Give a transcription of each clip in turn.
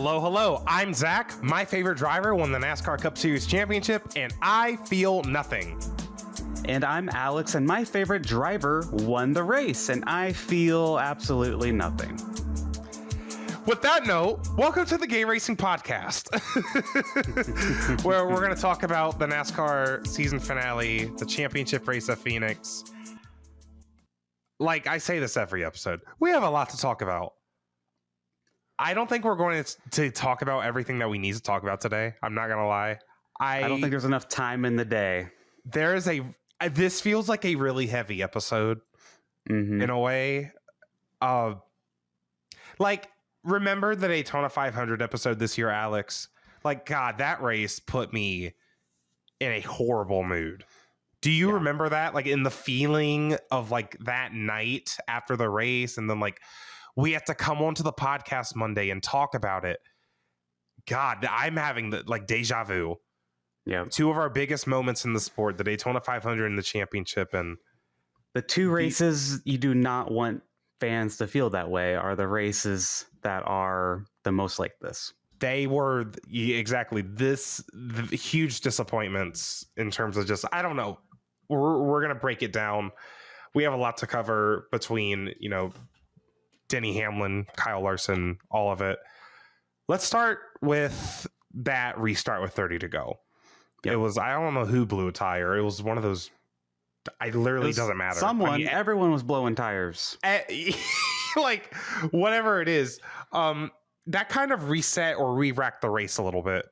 Hello. I'm Zack. My favorite driver won the NASCAR Cup Series Championship, and I feel nothing. And I'm Alex, and my favorite driver won the race, and I feel absolutely nothing. With that note, welcome to the Gay Racing Podcast, where we're going to talk about the NASCAR season finale, the championship race at Phoenix. Like I say this every episode, we have a lot to talk about. I don't think we're going to talk about everything that we need to talk about today. I'm not going to lie. I don't think there's enough time in the day. This feels like a really heavy episode in a way. Remember the Daytona 500 episode this year, Alex? Like, God, that race put me in a horrible mood. Do you remember that? Like, in the feeling of like that night after the race, and then like we have to come onto the podcast Monday and talk about it. God, I'm having the like deja vu. Yeah. Two of our biggest moments in the sport, the Daytona 500 and the championship. And the two races you do not want fans to feel that way are the races that are the most like this. They were exactly the huge disappointments in terms of just, I don't know. We're going to break it down. We have a lot to cover between, Denny Hamlin, Kyle Larson, all of it. Let's start with that restart with 30 to go. Yep. It was, I don't know who blew a tire. It was one of those, doesn't matter. Everyone was blowing tires. Like, whatever it is, that kind of reset or re-racked the race a little bit.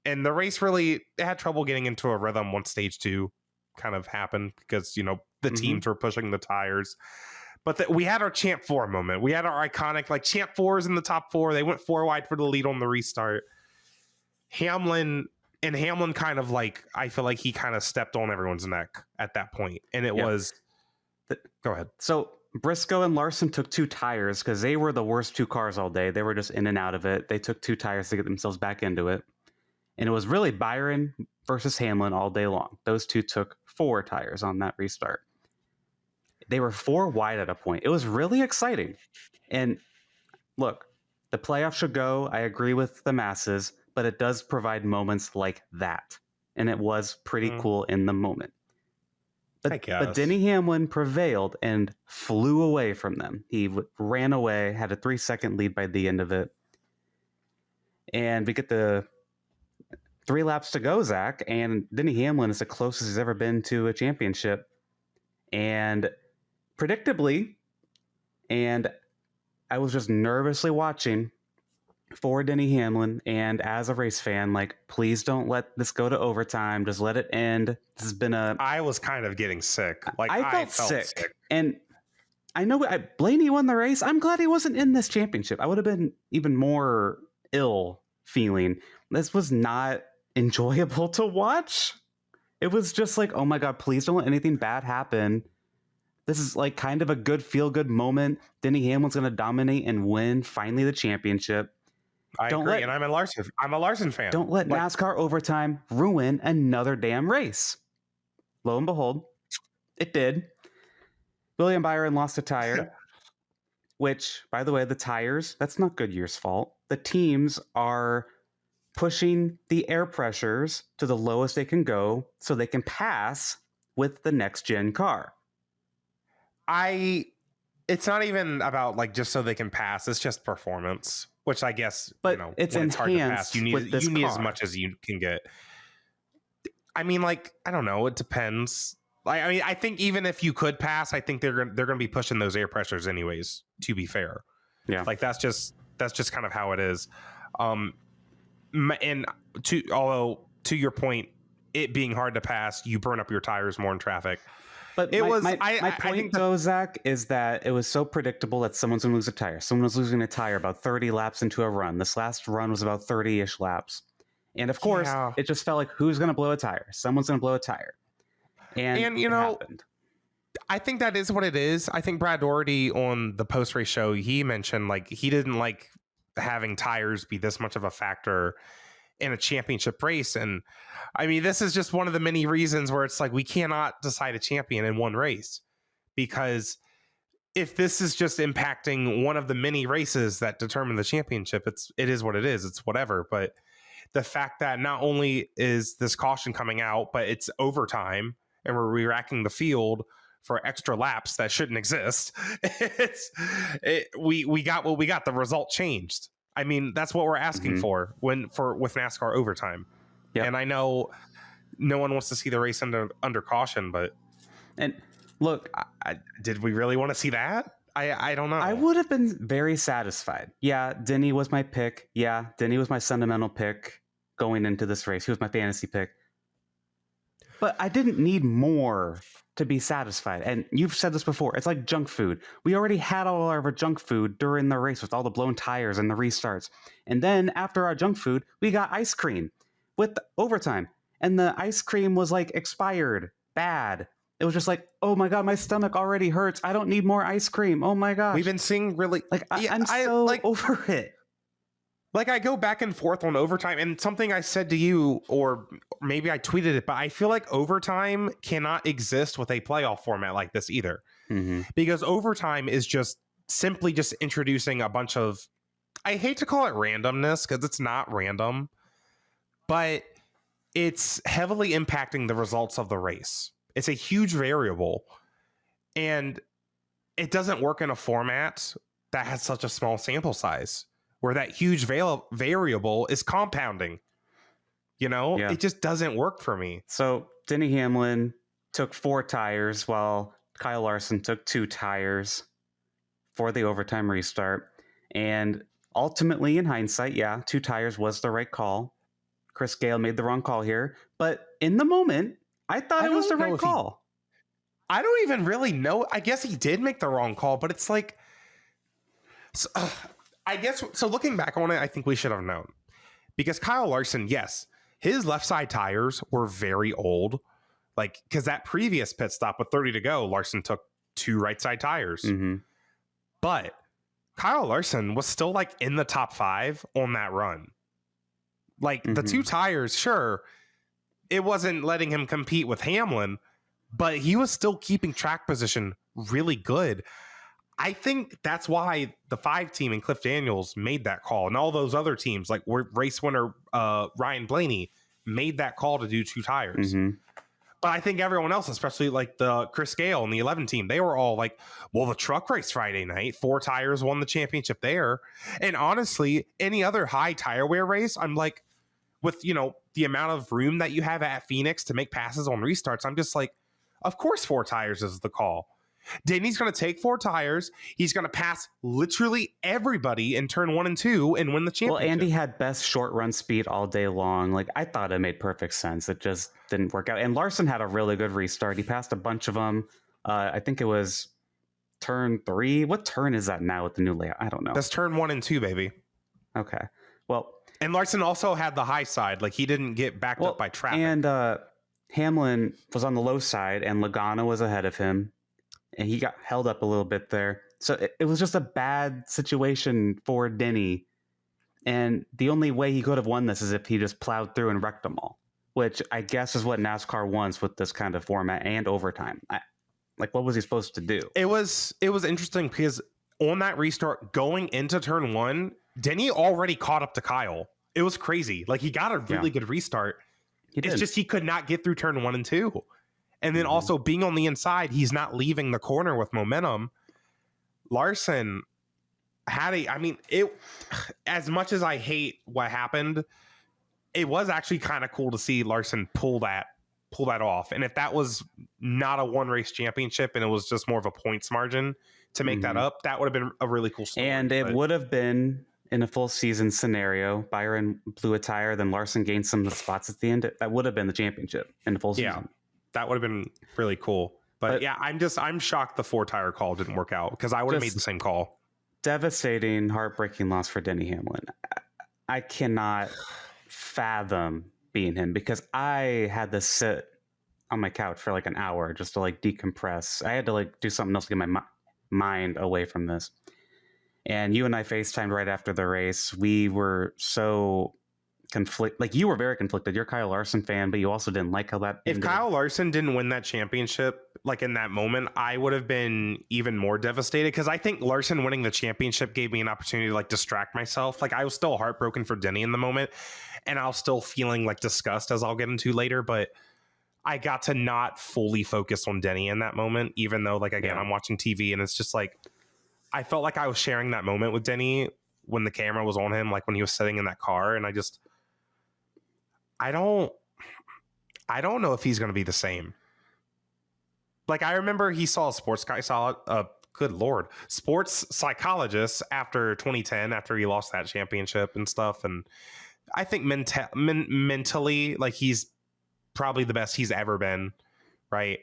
And the race really had trouble getting into a rhythm once stage 2 kind of happened because, the teams were pushing the tires. But we had our Champ 4 moment. We had our iconic, like, Champ 4s in the top 4. They went 4 wide for the lead on the restart. Hamlin kind of like, I feel like he kind of stepped on everyone's neck at that point. And it was... Go ahead. So Briscoe and Larson took 2 tires because they were the worst 2 cars all day. They were just in and out of it. They took 2 tires to get themselves back into it. And it was really Byron versus Hamlin all day long. Those 2 took 4 tires on that restart. They were 4 wide at a point. It was really exciting. And look, the playoffs should go. I agree with the masses, but it does provide moments like that. And it was pretty cool in the moment. But Denny Hamlin prevailed and flew away from them. He ran away, had a 3-second lead by the end of it. And we get the 3 laps to go, Zach. And Denny Hamlin is the closest he's ever been to a championship. And predictably, and I was just nervously watching for Denny Hamlin, and as a race fan, like, please don't let this go to overtime. Just let it end. This has been I was kind of getting sick. Like, I felt sick. And I know Blaney won the race. I'm glad he wasn't in this championship. I would have been even more ill feeling. This was not enjoyable to watch. It was just like, oh my God, please don't let anything bad happen. This is like kind of a good feel-good moment. Denny Hamlin's going to dominate and win finally the championship. I agree, and I'm a Larson fan. Don't let NASCAR overtime ruin another damn race. Lo and behold, it did. William Byron lost a tire, which, by the way, the tires, that's not Goodyear's fault. The teams are pushing the air pressures to the lowest they can go so they can pass with the next-gen car. It's not even about like just so they can pass. It's just performance, which I guess, but it's when it's hard to pass, you need car. as much as you can get. I mean, like, I don't know. It depends. Like, I mean, I think even if you could pass, I think they're going to be pushing those air pressures anyways, to be fair. Yeah. Like, that's just kind of how it is. And although to your point, it being hard to pass, you burn up your tires more in traffic. But my point, though, Zach, is that it was so predictable that someone's going to lose a tire. Someone was losing a tire about 30 laps into a run. This last run was about 30-ish laps. And, of course, it just felt like, who's going to blow a tire? Someone's going to blow a tire. And it happened. I think that is what it is. I think Brad Doherty on the post-race show, he mentioned, like, he didn't like having tires be this much of a factor in a championship race. And I mean, this is just one of the many reasons where it's like we cannot decide a champion in one race, because if this is just impacting one of the many races that determine the championship, it is what it is. It's whatever. But the fact that not only is this caution coming out, but it's overtime and we're re-racking the field for extra laps that shouldn't exist. We got what we got. The result changed. I mean, that's what we're asking for with NASCAR overtime. Yep. And I know no one wants to see the race under caution, but look, did we really want to see that? I don't know. I would have been very satisfied. Yeah, Denny was my pick. Yeah, Denny was my sentimental pick going into this race. He was my fantasy pick. But I didn't need more to be satisfied. And you've said this before. It's like junk food. We already had all of our junk food during the race with all the blown tires and the restarts. And then after our junk food, we got ice cream with overtime. And the ice cream was like expired, bad. It was just like, oh my God, my stomach already hurts. I don't need more ice cream. Oh my gosh. We've been seeing really... I'm so over it. Like, I go back and forth on overtime, and something I said to you, or maybe I tweeted it, but I feel like overtime cannot exist with a playoff format like this either. Because overtime is just simply just introducing a bunch of... I hate to call it randomness, because it's not random, but it's heavily impacting the results of the race. It's a huge variable, and it doesn't work in a format that has such a small sample size where that huge variable is compounding. You know, It just doesn't work for me. So Denny Hamlin took 4 tires while Kyle Larson took 2 tires for the overtime restart. And ultimately, in hindsight, 2 tires was the right call. Chris Gale made the wrong call here. But in the moment, I thought it was the right call. I don't even really know. I guess he did make the wrong call, but it's like, I guess, so looking back on it, I think we should have known. Because Kyle Larson, yes, his left side tires were very old. Like, because that previous pit stop with 30 to go, Larson took 2 right side tires. But Kyle Larson was still like in the top 5 on that run. Like, the 2 tires, sure, it wasn't letting him compete with Hamlin, but he was still keeping track position really good. I think that's why the 5 team and Cliff Daniels made that call, and all those other teams, like race winner Ryan Blaney, made that call to do 2 tires. But I think everyone else, especially like the Chris Gale and the 11 team, they were all like, well, the truck race Friday night, 4 tires won the championship there. And honestly, any other high tire wear race, I'm like, with, you know, the amount of room that you have at Phoenix to make passes on restarts, I'm just like, of course 4 tires is the call. Denny's going to take 4 tires. He's going to pass literally everybody in turn 1 and 2 and win the championship. Well, Andy had best short run speed all day long. Like, I thought it made perfect sense. It just didn't work out. And Larson had a really good restart. He passed a bunch of them. I think it was turn 3. What turn is that now with the new layout? I don't know. That's turn 1 and 2, baby. Okay. Well, and Larson also had the high side. Like, he didn't get backed up by traffic. And Hamlin was on the low side, and Logano was ahead of him. And he got held up a little bit there. So it was just a bad situation for Denny. And the only way he could have won this is if he just plowed through and wrecked them all, which I guess is what NASCAR wants with this kind of format and overtime. Like, what was he supposed to do? It was interesting because on that restart going into turn 1, Denny already caught up to Kyle. It was crazy. Like, he got a really good restart. It's just he could not get through turn 1 and 2. And then also being on the inside, he's not leaving the corner with momentum. Larson had as much as I hate what happened, it was actually kind of cool to see Larson pull that off. And if that was not a 1 race championship and it was just more of a points margin to make that up, that would have been a really cool story. And it would have been, in a full season scenario, Byron blew a tire, then Larson gained some of the spots at the end. That would have been the championship in the full season. Yeah. That would have been really cool. But yeah, I'm shocked the 4 tire call didn't work out because I would have made the same call. Devastating, heartbreaking loss for Denny Hamlin. I cannot fathom being him because I had to sit on my couch for like an hour just to like decompress. I had to like do something else to get my mind away from this. And you and I FaceTimed right after the race. We were so like, you were very conflicted. You're a Kyle Larson fan, but you also didn't like how that ended. If Kyle Larson didn't win that championship, like in that moment, I would have been even more devastated because I think Larson winning the championship gave me an opportunity to like distract myself. Like I was still heartbroken for Denny in the moment, and I was still feeling like disgust, as I'll get into later, but I got to not fully focus on Denny in that moment, even though, like, again, I'm watching TV and it's just like, I felt like I was sharing that moment with Denny when the camera was on him, like when he was sitting in that car. And I don't know if he's going to be the same. Like, I remember he saw a sports psychologist after 2010, after he lost that championship and stuff. And I think mentally, like, he's probably the best he's ever been, right?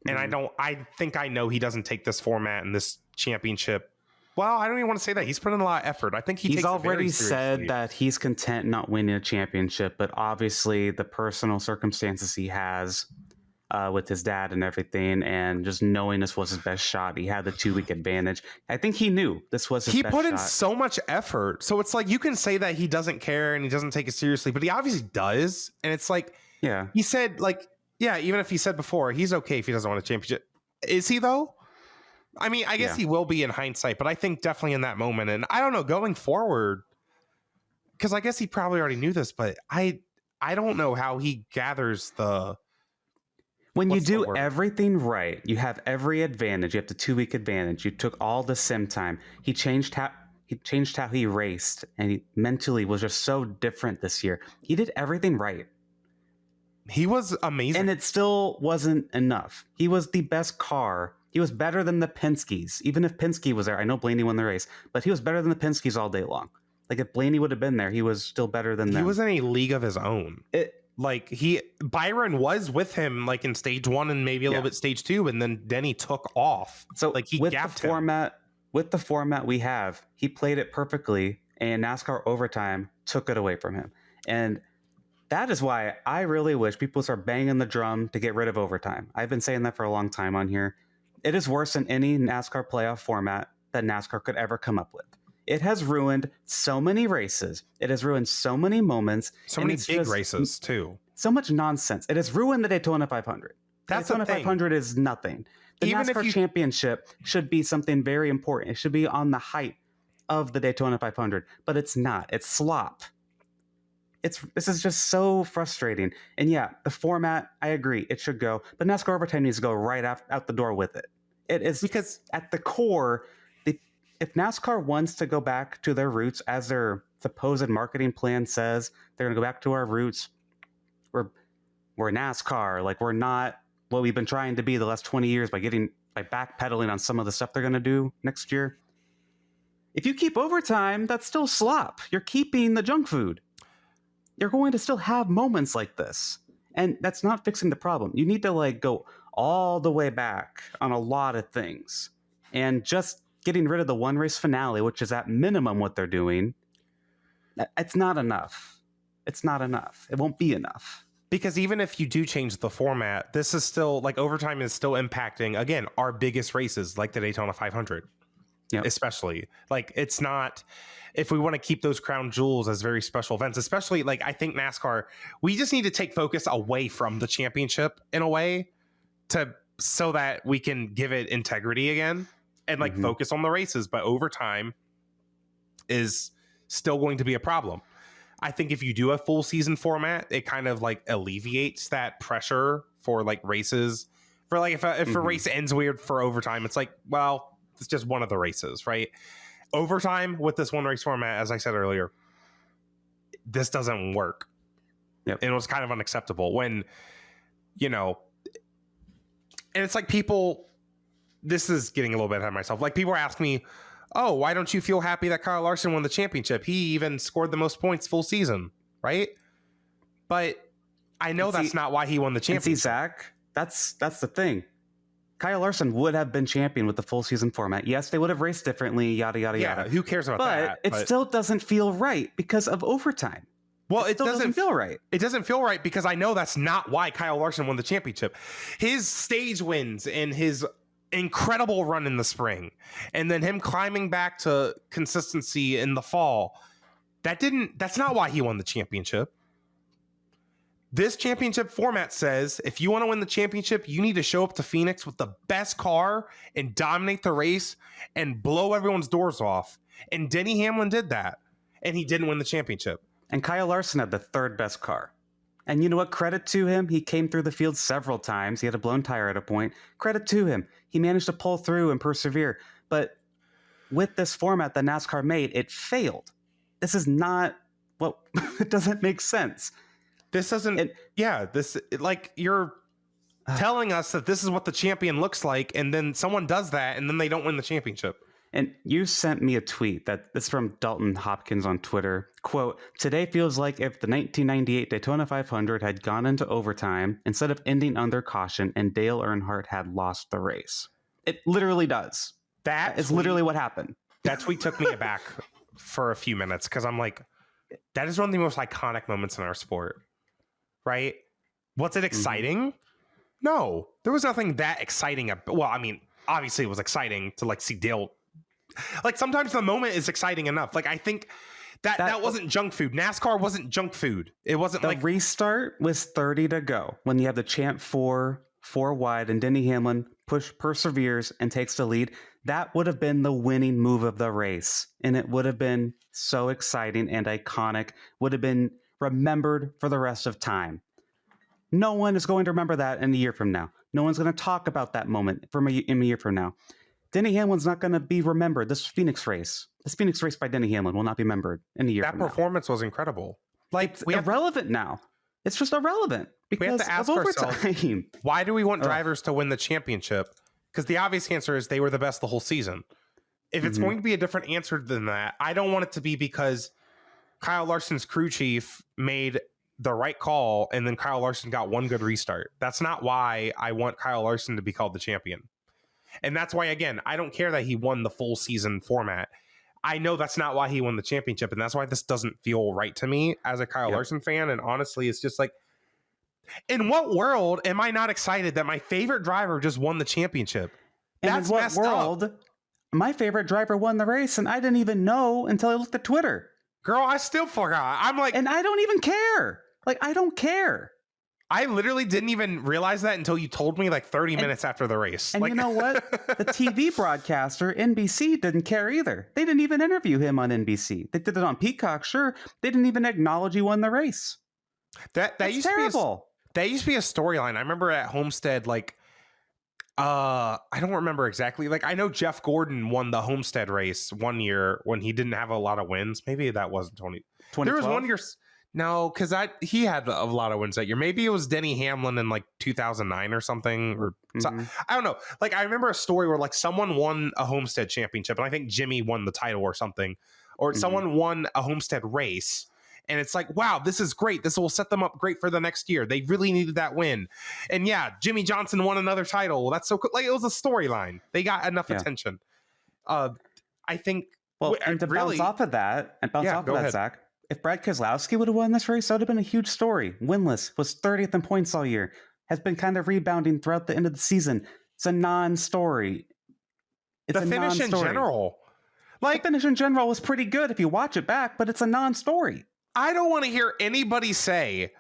And I think I know he doesn't take this format and this championship. Well, I don't even want to say that. He's put in a lot of effort. I think he's already said that he's content not winning a championship, but obviously the personal circumstances he has with his dad and everything, and just knowing this was his best shot, he had the 2-week advantage. I think he knew this was his best shot. He put in so much effort. So it's like, you can say that he doesn't care and he doesn't take it seriously, but he obviously does. And it's like, yeah, he said, like, yeah, even if he said before, he's okay if he doesn't want a championship. Is he, though? I mean, I guess he will be in hindsight, but I think definitely in that moment. And I don't know, going forward, because I guess he probably already knew this, but I don't know how he gathers the... When you do everything right, you have every advantage. You have the 2-week advantage. You took all the sim time. He changed how he raced, and he mentally was just so different this year. He did everything right. He was amazing. And it still wasn't enough. He was the best car. He was better than the Penske's. Even if Penske was there, I know Blaney won the race, but he was better than the Penske's all day long. Like, if Blaney would have been there, he was still better than them. He was in a league of his own. Byron was with him, like, in stage 1 and maybe a little bit stage 2, and then Denny took off. So, like, he with gapped with the format we have, he played it perfectly, and NASCAR overtime took it away from him. And that is why I really wish people start banging the drum to get rid of overtime. I've been saying that for a long time on here. It is worse than any NASCAR playoff format that NASCAR could ever come up with. It has ruined so many races. It has ruined so many moments. So many big races, too. So much nonsense. It has ruined the Daytona 500. That's the Daytona 500 is nothing. The NASCAR championship should be something very important. It should be on the height of the Daytona 500, but it's not. It's slop. This is just so frustrating. And yeah, the format, I agree, it should go. But NASCAR overtime needs to go right out the door with it. It is because at the core, if NASCAR wants to go back to their roots, as their supposed marketing plan says, they're going to go back to our roots. We're NASCAR. Like, we're not what we've been trying to be the last 20 years by backpedaling on some of the stuff they're going to do next year. If you keep overtime, that's still slop. You're keeping the junk food. You're going to still have moments like this. And that's not fixing the problem. You need to, like, go all the way back on a lot of things. And just getting rid of the one race finale, which is at minimum what they're doing, it's not enough. It's not enough. It won't be enough. Because even if you do change the format, this is still, like, overtime is still impacting, again, our biggest races, like the Daytona 500. Yep. Especially. Like, it's not, if we want to keep those crown jewels as very special events, especially, like, I think NASCAR, we just need to take focus away from the championship in a way so that we can give it integrity again and, like, focus on the races. But overtime is still going to be a problem. I think if you do a full season format, it kind of, like, alleviates that pressure for, like, races. For, like, if a race ends weird for overtime, it's like, well, it's just one of the races, right? Overtime with this one race format, as I said earlier, this doesn't work. Yep. And it was kind of unacceptable when, you know, and it's like people, this is getting a little bit ahead of myself. Like, people are asking me, oh, why don't you feel happy that Kyle Larson won the championship? He even scored the most points full season, right? But I know that's not why he won the championship. And see, Zach, that's the thing. Kyle Larson would have been champion with the full season format. Yes, they would have raced differently, yada, yada, yada. Who cares about that? But it still doesn't feel right because of overtime. Well, it doesn't feel right. It doesn't feel right because I know that's not why Kyle Larson won the championship. His stage wins and his incredible run in the spring, and then him climbing back to consistency in the fall, that's not why he won the championship. This championship format says if you want to win the championship, you need to show up to Phoenix with the best car and dominate the race and blow everyone's doors off. And Denny Hamlin did that, and he didn't win the championship. And Kyle Larson had the third best car. And you know what? Credit to him. He came through the field several times. He had a blown tire at a point. Credit to him. He managed to pull through and persevere. But with this format that NASCAR made, it failed. This is not what it doesn't make sense. This doesn't, you're telling us that this is what the champion looks like, and then someone does that, and then they don't win the championship. And you sent me a tweet that's from Dalton Hopkins on Twitter. Quote, "Today feels like if the 1998 Daytona 500 had gone into overtime instead of ending under caution and Dale Earnhardt had lost the race." It literally does. That is literally what happened. That tweet took me aback for a few minutes because I'm like, that is one of the most iconic moments in our sport. Right? Was it exciting? Mm-hmm. No, there was nothing that exciting. Well, I mean, obviously it was exciting to like see Dale. Like sometimes the moment is exciting enough. Like I think that wasn't junk food. NASCAR wasn't junk food. It wasn't the restart was 30 to go when you have the champ four wide and Denny Hamlin perseveres and takes the lead. That would have been the winning move of the race. And it would have been so exciting and iconic, would have been remembered for the rest of time. No one is going to remember that in a year from now. No one's going to talk about that moment in a year from now. Denny Hamlin's not going to be remembered. This Phoenix race by Denny Hamlin will not be remembered in a year from now. That performance was incredible. Like it's irrelevant now. It's just irrelevant because we have to ask ourselves, why do we want drivers to win the championship? Because the obvious answer is they were the best the whole season. If it's going to be a different answer than that, I don't want it to be because Kyle Larson's crew chief made the right call and then Kyle Larson got one good restart. That's not why I want Kyle Larson to be called the champion. And that's why, again, I don't care that he won the full season format. I know that's not why he won the championship, and that's why this doesn't feel right to me as a Kyle Larson fan. And honestly, it's just like, in what world am I not excited that my favorite driver just won the championship? That's in what world up. My favorite driver won the race, and I didn't even know until I looked at Twitter. Girl, I still forgot. I'm like... And I don't even care. Like, I don't care. I literally didn't even realize that until you told me like 30 minutes after the race. And you know what? The TV broadcaster, NBC, didn't care either. They didn't even interview him on NBC. They did it on Peacock, sure. They didn't even acknowledge he won the race. That used terrible. That used to be a storyline. I remember at Homestead, like, I don't remember exactly. Like, I know Jeff Gordon won the Homestead race one year when he didn't have a lot of wins. Maybe that wasn't 2012. There was one year... No, because he had a lot of wins that year. Maybe it was Denny Hamlin in like 2009 or something. Or I don't know. Like I remember a story where like someone won a Homestead championship, and I think Jimmy won the title or something, or someone won a Homestead race, and it's like, wow, this is great. This will set them up great for the next year. They really needed that win, and yeah, Jimmy Johnson won another title. Well, that's so cool. Like it was a storyline. They got enough attention. I think. Well, and to bounce off of that, Zach. If Brad Keselowski would have won this race, that would have been a huge story. Winless, was 30th in points all year, has been kind of rebounding throughout the end of the season. It's a non-story. The finish in general. Like, the finish in general was pretty good if you watch it back, but it's a non-story. I don't want to hear anybody say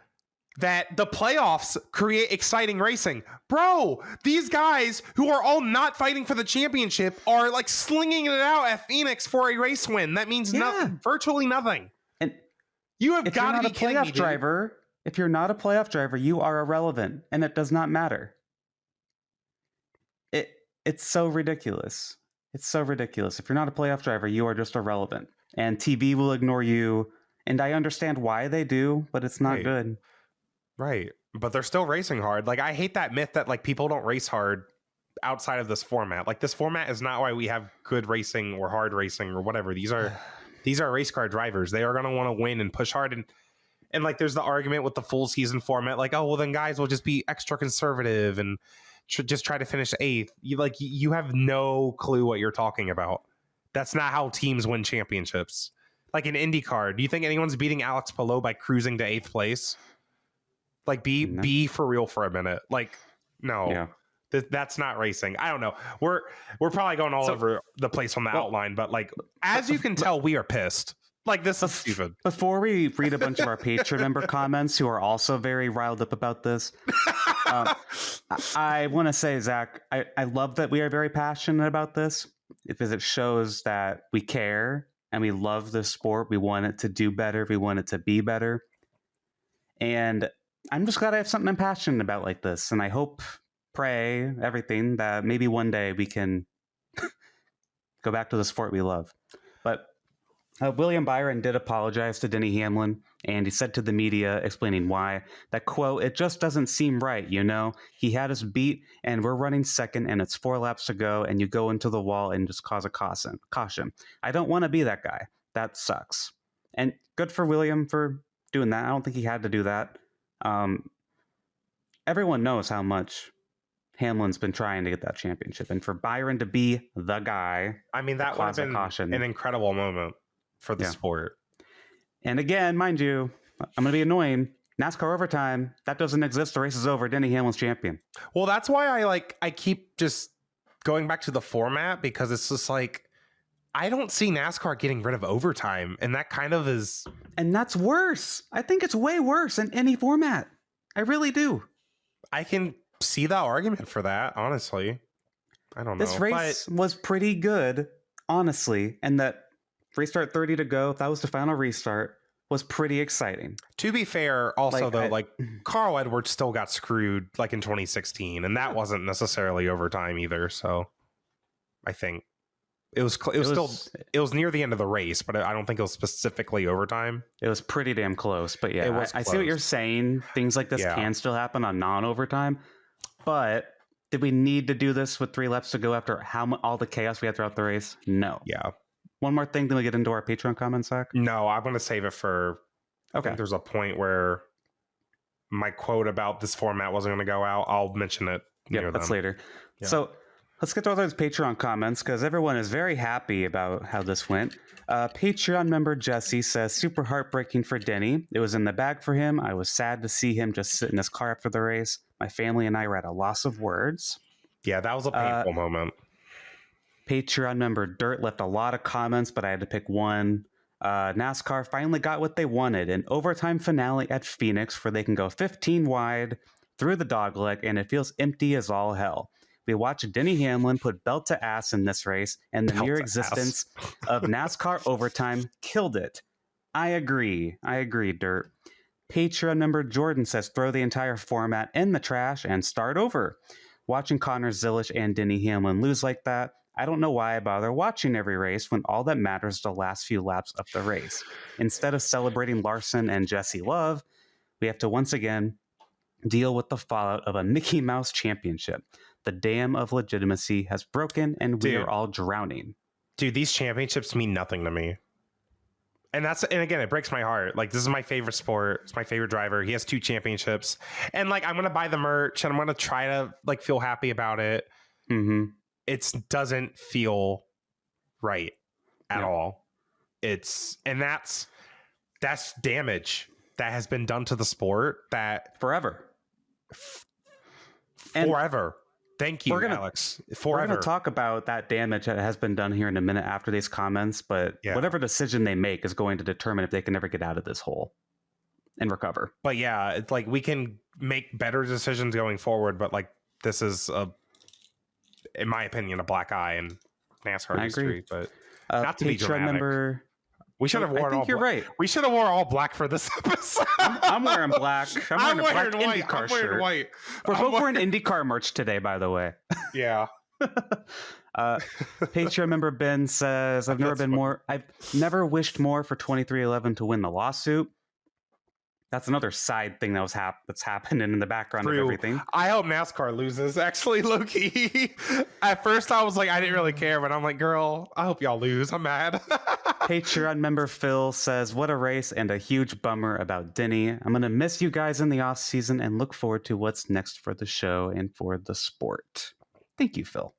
that the playoffs create exciting racing. Bro, these guys who are all not fighting for the championship are like slinging it out at Phoenix for a race win. That means virtually nothing. And you have got to be kidding me, driver. If you're not a playoff driver, you are irrelevant, and it does not matter. It's so ridiculous. It's so ridiculous. If you're not a playoff driver, you are just irrelevant, and TV will ignore you. And I understand why they do, but it's not good. Right. But they're still racing hard. Like, I hate that myth that like people don't race hard outside of this format. Like, this format is not why we have good racing or hard racing or whatever. These are race car drivers. They are going to want to win and push hard. And like, there's the argument with the full season format. Like, oh, well, then guys will just be extra conservative and just try to finish eighth. You have no clue what you're talking about. That's not how teams win championships. Like in IndyCar, do you think anyone's beating Alex Palou by cruising to eighth place? Like, be for real for a minute. Like, no. Yeah. That's not racing. I don't know. We're probably going all over the place on the outline, but like, as you can tell, we are pissed. Like, this is stupid. Before we read a bunch of our Patreon member comments who are also very riled up about this, I want to say, Zach, I love that we are very passionate about this because it shows that we care and we love the sport. We want it to do better. We want it to be better. And I'm just glad I have something I'm passionate about like this. And I hope, pray, everything that maybe one day we can go back to the sport we love. But William Byron did apologize to Denny Hamlin, and he said to the media, explaining why, that, quote, "It just doesn't seem right, you know? He had us beat, and we're running second, and it's 4 laps to go, and you go into the wall and just cause a caution. I don't want to be that guy. That sucks." And good for William for doing that. I don't think he had to do that. Everyone knows how much Hamlin's been trying to get that championship, and for Byron to be the guy, I mean, that would have been an incredible moment for the sport. And again, mind you, I'm going to be annoying. NASCAR overtime, that doesn't exist. The race is over. Denny Hamlin's champion. Well, that's why I keep just going back to the format, because it's just like, I don't see NASCAR getting rid of overtime, and that kind of is. And that's worse. I think it's way worse in any format. I really do. I can see the argument for that, honestly. I don't know. This race was pretty good, honestly, and that restart 30 to go, that was the final restart, was pretty exciting. To be fair, also, Carl Edwards still got screwed like in 2016, and that wasn't necessarily overtime either. So I think it was near the end of the race, but I don't think it was specifically overtime. It was pretty damn close. But yeah, I see what you're saying. Things like this can still happen on non-overtime. But did we need to do this with 3 laps to go after all the chaos we had throughout the race? No. Yeah. One more thing, then we get into our Patreon comments, Zach? No, I'm going to save it for... Okay. I think there's a point where my quote about this format wasn't going to go out. I'll mention it. Yeah, that's later. Yeah. So let's get to all those Patreon comments, because everyone is very happy about how this went. Patreon member Jesse says, "Super heartbreaking for Denny. It was in the bag for him. I was sad to see him just sit in his car after the race. My family and I were at a loss of words." Yeah, that was a painful moment. Patreon member Dirt left a lot of comments, but I had to pick one. NASCAR finally got what they wanted, an overtime finale at Phoenix where they can go 15 wide through the dogleg, and it feels empty as all hell. We watched Denny Hamlin put belt to ass in this race, and the mere existence of NASCAR overtime killed it. I agree, Dirt. Patreon member Jordan says, "Throw the entire format in the trash and start over. Watching Connor Zilisch and Denny Hamlin lose like that, I don't know why I bother watching every race when all that matters is the last few laps of the race. Instead of celebrating Larson and Jesse Love, we have to once again deal with the fallout of a Mickey Mouse championship. The dam of legitimacy has broken, and we are all drowning." Dude, these championships mean nothing to me. And again, it breaks my heart. Like, this is my favorite sport. It's my favorite driver. He has 2 championships. And like, I'm going to buy the merch and I'm going to try to like feel happy about it. Mm-hmm. It doesn't feel right at all. That's damage that has been done to the sport that forever. Thank you, Alex. Forever. We're going to talk about that damage that has been done here in a minute after these comments, but whatever decision they make is going to determine if they can ever get out of this hole and recover. But yeah, it's like we can make better decisions going forward, but like this is in my opinion, a black eye in NASCAR history. But not to be dramatic. We should have worn all. You're right. We should have worn all black for this episode. I'm wearing black. I'm wearing a black IndyCar shirt. Wearing white. We're both wearing IndyCar merch today, by the way. Yeah. Patreon member Ben says, I've never wished more for 2311 to win the lawsuit. That's another side thing that's happening in the background of everything. I hope NASCAR loses, actually, low-key. At first, I was like, I didn't really care, but I'm like, girl, I hope y'all lose. I'm mad. Patreon member Phil says, "What a race and a huge bummer about Denny. I'm going to miss you guys in the off season and look forward to what's next for the show and for the sport." Thank you, Phil.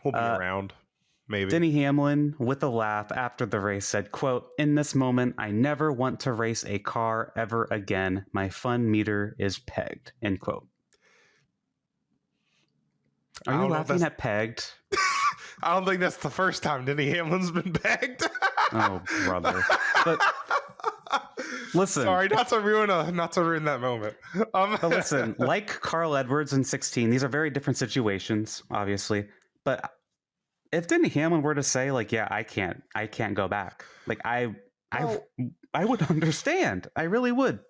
We'll be around. Maybe. Denny Hamlin, with a laugh after the race, said, quote, "In this moment, I never want to race a car ever again. My fun meter is pegged," end quote. Are you laughing at pegged? I don't think that's the first time Denny Hamlin's been pegged. Oh, brother. But listen. Sorry, not to ruin that moment. But listen, like Carl Edwards in 16, these are very different situations, obviously. But if Denny Hamlin were to say, like, yeah, I can't go back, like I would understand. I really would.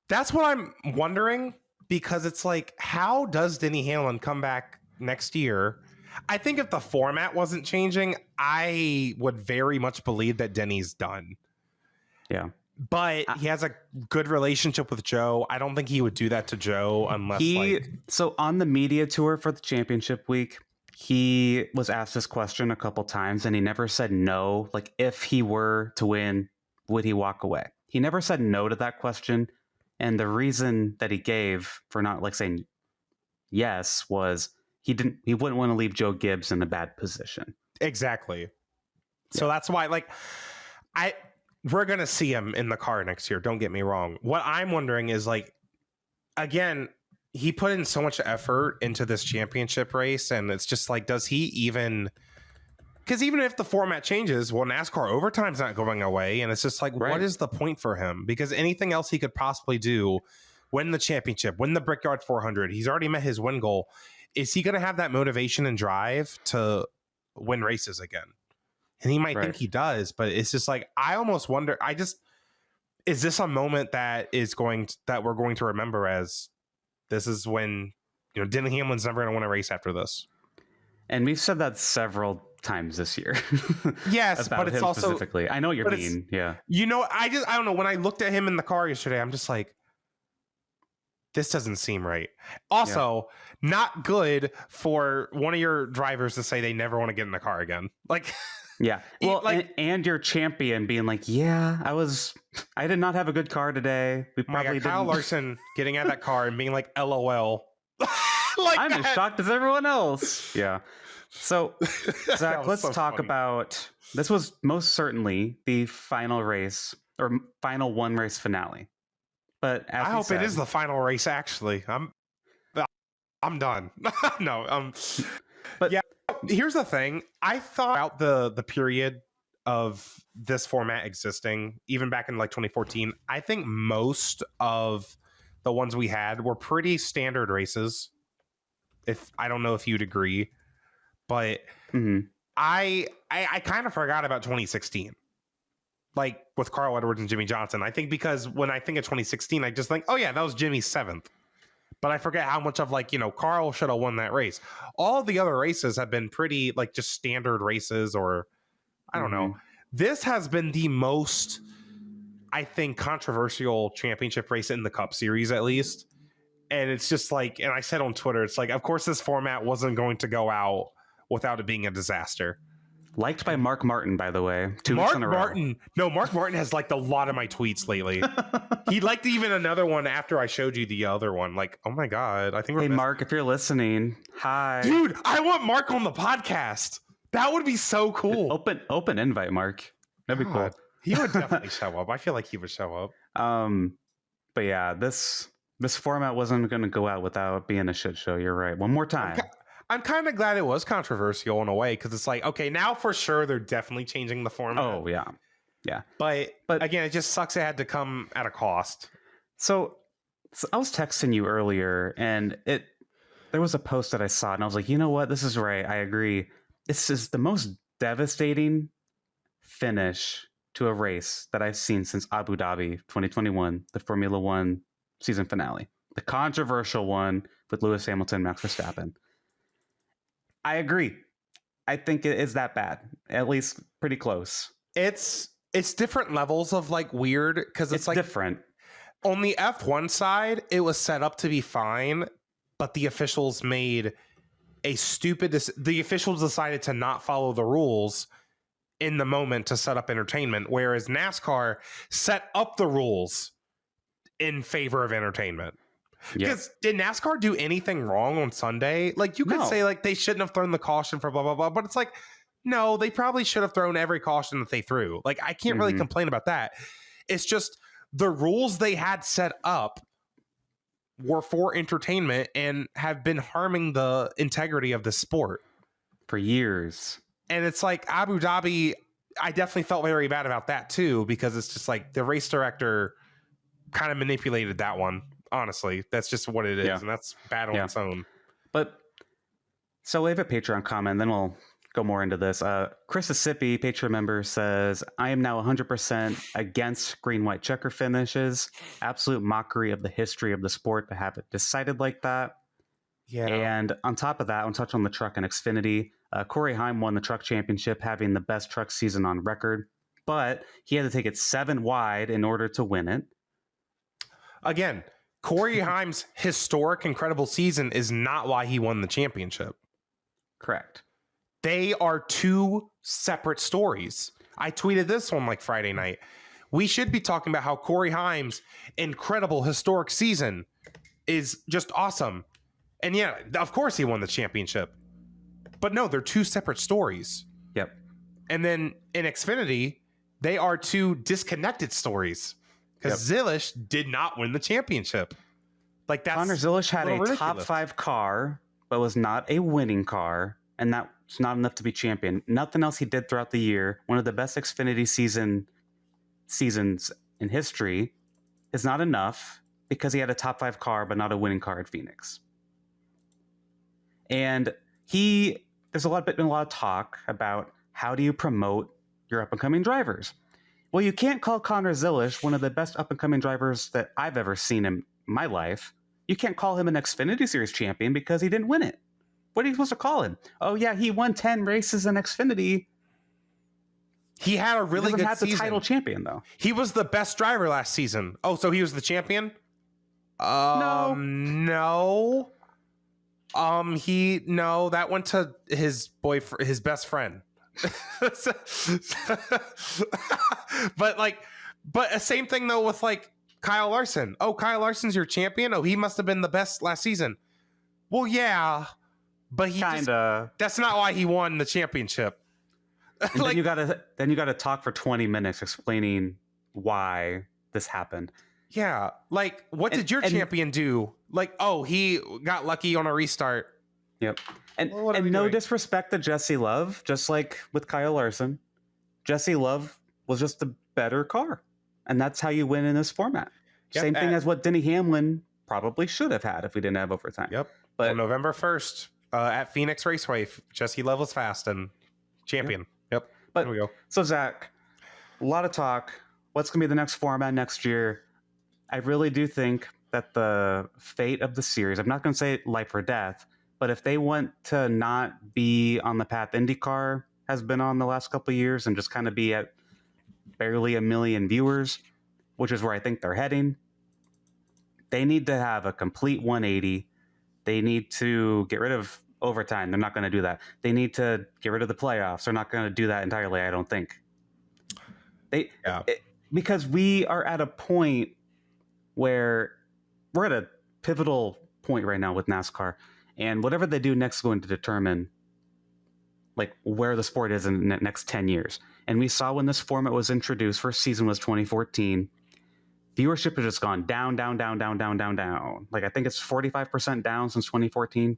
That's what I'm wondering, because it's like, how does Denny Hamlin come back next year? I think if the format wasn't changing, I would very much believe that Denny's done. Yeah. But he has a good relationship with Joe. I don't think he would do that to Joe unless So on the media tour for the championship week, he was asked this question a couple times and he never said no. Like, if he were to win, would he walk away? He never said no to that question. And the reason that he gave for not like saying yes was he wouldn't want to leave Joe Gibbs in a bad position. Exactly. So that's why, like, we're going to see him in the car next year. Don't get me wrong. What I'm wondering is, like, again, he put in so much effort into this championship race. And it's just like, does he even, because even if the format changes, well, NASCAR overtime's not going away. And it's just like, what is the point for him? Because anything else he could possibly do, win the championship, win the Brickyard 400, he's already met his win goal. Is he going to have that motivation and drive to win races again? And he might think he does, but it's just like, I almost wonder, is this a moment that we're going to remember as this is when, Denny Hamlin's never going to win a race after this? And we've said that several times this year. Yes, but it's also specifically. I know what you mean. Yeah. I don't know. When I looked at him in the car yesterday, I'm just like, this doesn't seem right. Also, not good for one of your drivers to say they never want to get in the car again. Like, yeah. Well, and your champion being like, yeah, I did not have a good car today. We probably didn't. Kyle Larson getting out of that car and being like, LOL. I'm as shocked as everyone else. Yeah. So, Zach, let's talk about, this was most certainly the final race or final one race finale. But as I hope it is the final race, actually. I'm done. No. But yeah, here's the thing. I thought about the period of this format existing, even back in like 2014, I think most of the ones we had were pretty standard races. I don't know if you'd agree, but I kind of forgot about 2016. Like with Carl Edwards and Jimmy Johnson. I think because when I think of 2016, I just think, oh yeah, that was Jimmy's 7th. But I forget how much of Carl should have won that race. All the other races have been pretty like just standard races, or I don't know. This has been the most, I think, controversial championship race in the Cup Series, at least. And it's just like, and I said on Twitter, it's like, of course this format wasn't going to go out without it being a disaster. Liked by Mark Martin, by the way. 2 weeks in a row. Mark Martin has liked a lot of my tweets lately. He liked even another one after I showed you the other one. Like, oh my God. I think Hey, Mark, if you're listening, hi. Dude, I want Mark on the podcast. That would be so cool. Open invite, Mark. That'd be cool. He would definitely show up. I feel like he would show up. But yeah, this format wasn't going to go out without being a shit show. You're right. One more time. I'm kind of glad it was controversial in a way, because it's like, okay, now for sure they're definitely changing the format. Oh, yeah. Yeah. But again, it just sucks it had to come at a cost. So I was texting you earlier, and there was a post that I saw, and I was like, you know what? This is right. I agree. This is the most devastating finish to a race that I've seen since Abu Dhabi 2021, the Formula One season finale. The controversial one with Lewis Hamilton and Max Verstappen. I agree. I think it is that bad. At least pretty close. It's different levels of like weird, because it's like different. On the F1 side, it was set up to be fine, but the officials made the officials decided to not follow the rules in the moment to set up entertainment, whereas NASCAR set up the rules in favor of entertainment. Because did NASCAR do anything wrong on Sunday? Like, you could say like they shouldn't have thrown the caution for blah blah blah, but it's like, no, they probably should have thrown every caution that they threw. Like, I can't really complain about that. It's just the rules they had set up were for entertainment and have been harming the integrity of the sport for years. And it's like Abu Dhabi, I definitely felt very bad about that too, because it's just like the race director kind of manipulated that one. Honestly, that's just what it is, and that's bad on its own. But so we have a Patreon comment, then we'll go more into this. Chris Sippy, Patreon member, says, I am now 100% against green-white checker finishes. Absolute mockery of the history of the sport to have it decided like that. Yeah. And on top of that, I'll touch on the truck and Xfinity. Corey Heim won the truck championship, having the best truck season on record, but he had to take it 7 wide in order to win it. Again, Corey Heim's historic, incredible season is not why he won the championship. Correct. They are 2 separate stories. I tweeted this on like Friday night. We should be talking about how Corey Heim's incredible historic season is just awesome. And yeah, of course he won the championship. But no, they're 2 separate stories. Yep. And then in Xfinity, they are 2 disconnected stories. Because Zilish did not win the championship. Like that's Connor Zilish had a ridiculous. top 5 car, but was not a winning car, and that's not enough to be champion. Nothing else he did throughout the year. One of the best Xfinity seasons in history is not enough because he had a top 5 car, but not a winning car at Phoenix. And there's been a lot of talk about how do you promote your up and coming drivers. Well, you can't call Connor Zilish one of the best up-and-coming drivers that I've ever seen in my life. You can't call him an Xfinity Series champion because he didn't win it. What are you supposed to call him? Oh, yeah, he won 10 races in Xfinity. He had a really good season. The title champion, though. He was the best driver last season. Oh, so he was the champion? No. That went to his boyfriend, his best friend. but same thing though with like Kyle Larson. Oh, Kyle Larson's your champion. Oh, he must have been the best last season. Well, yeah, but that's not why he won the championship. Like, then you gotta talk for 20 minutes explaining why this happened. Yeah, like what did your champion do? Like, oh, he got lucky on a restart. Yep. And no disrespect to Jesse Love, just like with Kyle Larson, Jesse Love was just a better car. And that's how you win in this format. Yep. Same thing as what Denny Hamlin probably should have had if we didn't have overtime. Yep. But on November 1st at Phoenix Raceway, Jesse Love was fast and champion. Yep. But there we go. So, Zach, a lot of talk. What's going to be the next format next year? I really do think that the fate of the series, I'm not going to say life or death, but if they want to not be on the path IndyCar has been on the last couple of years and just kind of be at barely 1 million viewers, which is where I think they're heading, they need to have a complete 180. They need to get rid of overtime. They're not going to do that. They need to get rid of the playoffs. They're not going to do that entirely, I don't think. Because we are at a point where we're at a pivotal point right now with NASCAR. And whatever they do next is going to determine like where the sport is in the next 10 years. And we saw when this format was introduced, first season was 2014. Viewership has just gone down. Like I think it's 45% down since 2014.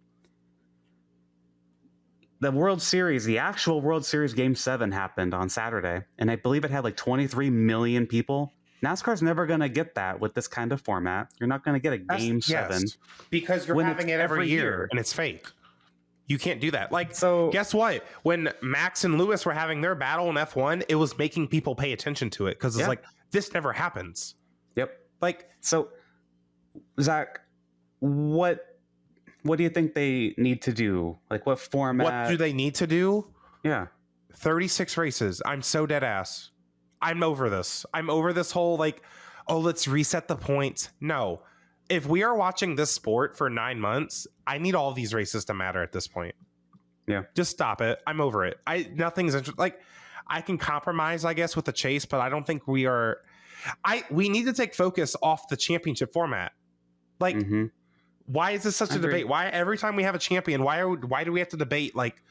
The World Series, the actual World Series Game 7 happened on Saturday. And I believe it had like 23 million people. NASCAR's never going to get that with this kind of format. You're not going to get a Game 7. Because you're having it every year and it's fake. You can't do that. Like, so guess what? When Max and Lewis were having their battle in F1, it was making people pay attention to it because it's like, this never happens. Yep. Like, so, Zach, what do you think they need to do? Like, what format? What do they need to do? Yeah. 36 races. I'm so dead ass. I'm over this. I'm over this whole like, oh, let's reset the points. No. If we are watching this sport for 9 months, I need all of these races to matter at this point. Yeah. Just stop it. I'm over it. Nothing's like, I can compromise, I guess, with the chase, but I don't think we need to take focus off the championship format. Like, why is this such a debate? Why every time we have a champion, why do we have to debate like,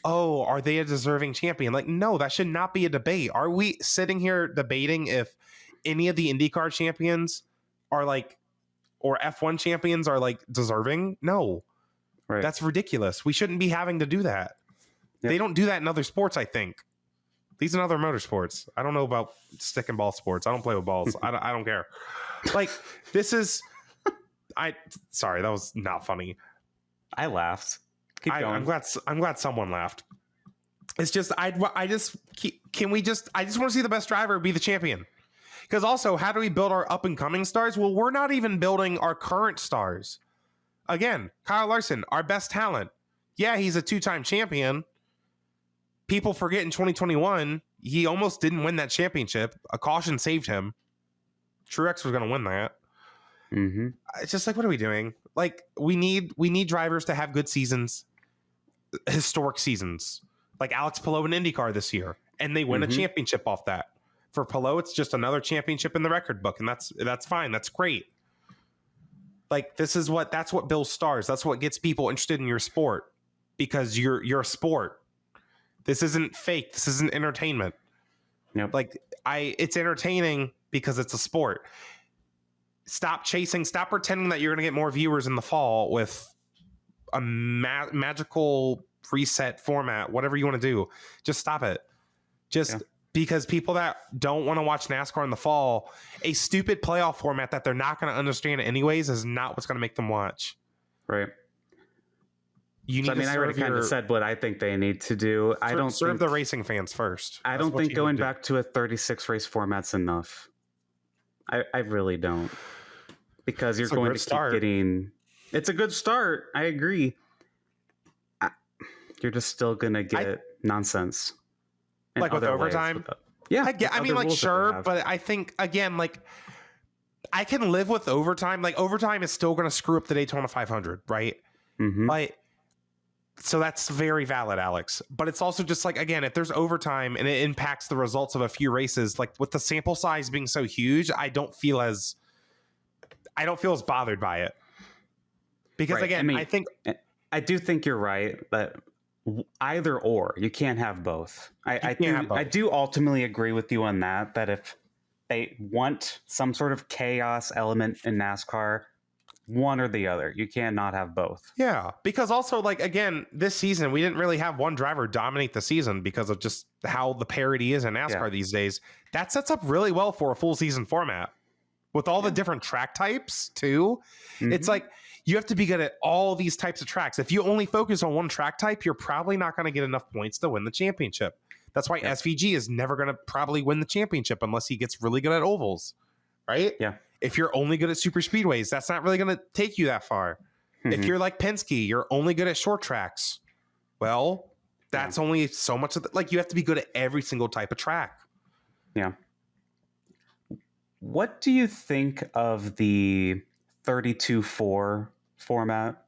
oh, are they a deserving champion? Like, no, that should not be a debate. Are we sitting here debating if any of the IndyCar champions are like, or F1 champions are like deserving? No, that's ridiculous. We shouldn't be having to do that. Yep. They don't do that in other sports, I think. These are other motorsports. I don't know about stick and ball sports. I don't play with balls. I don't care. Like, this is... Sorry, that was not funny. I laughed. Keep going. I'm glad someone laughed. It's just I just want to see the best driver be the champion. Because also, how do we build our up and coming stars? Well, we're not even building our current stars. Again, Kyle Larson, our best talent. Yeah, he's a 2-time champion. People forget in 2021 he almost didn't win that championship. A caution saved him. Truex was going to win that. Mm-hmm. It's just like, what are we doing? Like, we need drivers to have good seasons, historic seasons, like Alex Palou in IndyCar this year, and they win a championship off that. For Palou, it's just another championship in the record book, and that's fine. That's great. Like, that's what builds stars. That's what gets people interested in your sport, because you're a sport. This isn't fake. This isn't entertainment. Yep. Like, it's entertaining because it's a sport. Stop pretending that you're going to get more viewers in the fall with a magical reset format, whatever you want to do. Just stop it. Because people that don't want to watch NASCAR in the fall, a stupid playoff format that they're not going to understand anyways is not what's going to make them watch. Right. You need I already kind of said what I think they need to do. I don't serve the racing fans first. I don't think going back to a 36 race format's enough. I really don't. Because you're going to keep getting... It's a good start. I agree. You're just still going to get nonsense. Like with overtime? Yeah. I mean, like, sure. But I think, again, like, I can live with overtime. Like, overtime is still going to screw up the Daytona 500, right? Mm-hmm. Like, so that's very valid, Alex. But it's also just like, again, if there's overtime and it impacts the results of a few races, like with the sample size being so huge, I don't feel as bothered by it. Because again, I do think you're right, but either or, you can't have both. I do ultimately agree with you on that if they want some sort of chaos element in NASCAR, one or the other. You cannot have both. Yeah, because also, like, again, this season, we didn't really have one driver dominate the season because of just how the parity is in NASCAR these days. That sets up really well for a full season format. With all the different track types, too. Mm-hmm. It's like, you have to be good at all these types of tracks. If you only focus on one track type, you're probably not going to get enough points to win the championship. That's why SVG is never going to probably win the championship unless he gets really good at ovals, right? Yeah. If you're only good at super speedways, that's not really going to take you that far. Mm-hmm. If you're like Penske, you're only good at short tracks. Well, that's only so much of like, you have to be good at every single type of track. Yeah. What do you think of the 32-4 format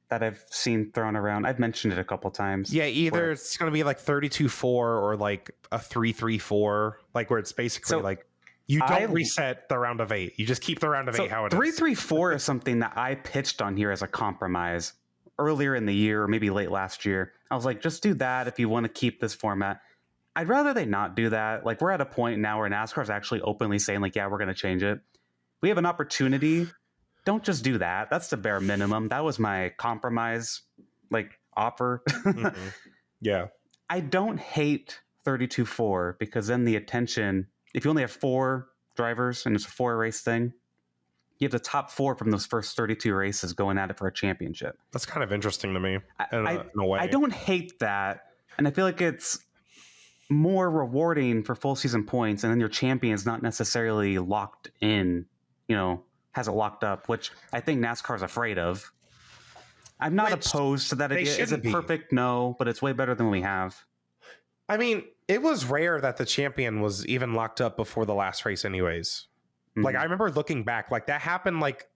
that I've seen thrown around? I've mentioned it a couple times. Yeah, either it's going to be like 32-4 or like a 3-3-4, like where it's basically like you don't reset the round of 8. You just keep the round of 8 how it is. 3-3-4 is something that I pitched on here as a compromise earlier in the year, or maybe late last year. I was like, just do that if you want to keep this format. I'd rather they not do that. Like, we're at a point now where NASCAR is actually openly saying, like, yeah, we're going to change it. We have an opportunity. Don't just do that. That's the bare minimum. That was my compromise, like, offer. Mm-hmm. Yeah. I don't hate 32-4 because then the attention, if you only have 4 drivers and it's a 4-race thing, you have the top 4 from those first 32 races going at it for a championship. That's kind of interesting to me in a way. I don't hate that. And I feel like it's more rewarding for full season points, and then your champion's not necessarily locked in, has it locked up, which I think NASCAR's afraid of. I'm not opposed to that idea. Is it perfect? No, but it's way better than we have. I mean, it was rare that the champion was even locked up before the last race anyways. Mm-hmm. Like, I remember looking back, like, that happened like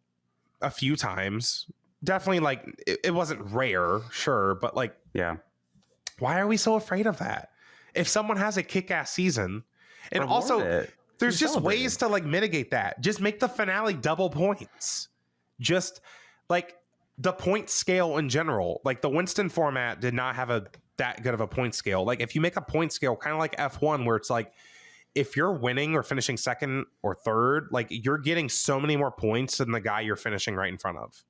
a few times. Definitely, like, it wasn't rare, sure, but like, yeah. Why are we so afraid of that? If someone has a kick-ass season, and also there's just ways to like mitigate that. Just make the finale double points. Just like the point scale in general, like the Winston format did not have that good of a point scale. Like, if you make a point scale, kind of like F1, where it's like, if you're winning or finishing second or third, like, you're getting so many more points than the guy you're finishing right in front of.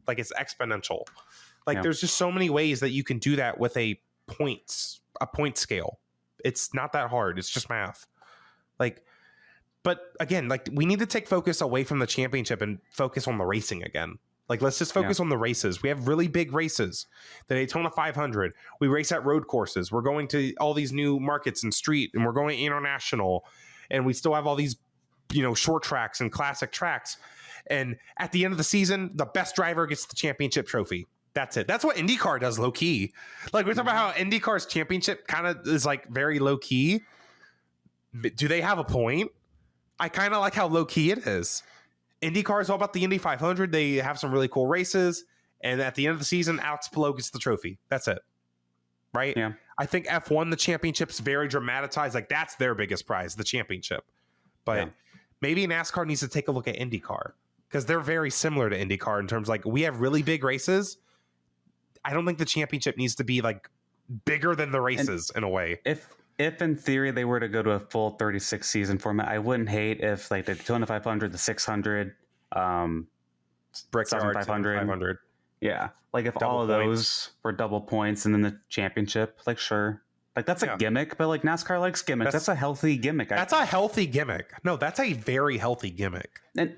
Like, it's exponential. Like, there's just so many ways that you can do that with a point scale. It's not that hard. It's just math. Like, but again, like we need to take focus away from the championship and focus on the racing again. Like, let's just focus on the races. We have really big races. The Daytona 500. We race at road courses. We're going to all these new markets and street, and we're going international. And we still have all these, short tracks and classic tracks. And at the end of the season, the best driver gets the championship trophy. That's it. That's what IndyCar does low key. Like, we talk about how IndyCar's championship kind of is like very low key. Do they have a point? I kind of like how low key it is. IndyCar is all about the Indy 500. They have some really cool races. And at the end of the season, Alex Palou gets the trophy. That's it. Right? Yeah. I think F1, the championship's very dramatized. Like, that's their biggest prize, the championship. But maybe NASCAR needs to take a look at IndyCar because they're very similar to IndyCar in terms like we have really big races. I don't think the championship needs to be like bigger than the races in a way. If in theory they were to go to a full 36 season format, I wouldn't hate if like the Daytona 500, the 600, Brickyard 500. Yeah. Like if double all of points. Those were double points and then the championship, like sure. Like that's a gimmick, but like NASCAR likes gimmicks. That's a healthy gimmick. That's a healthy gimmick. No, that's a very healthy gimmick. And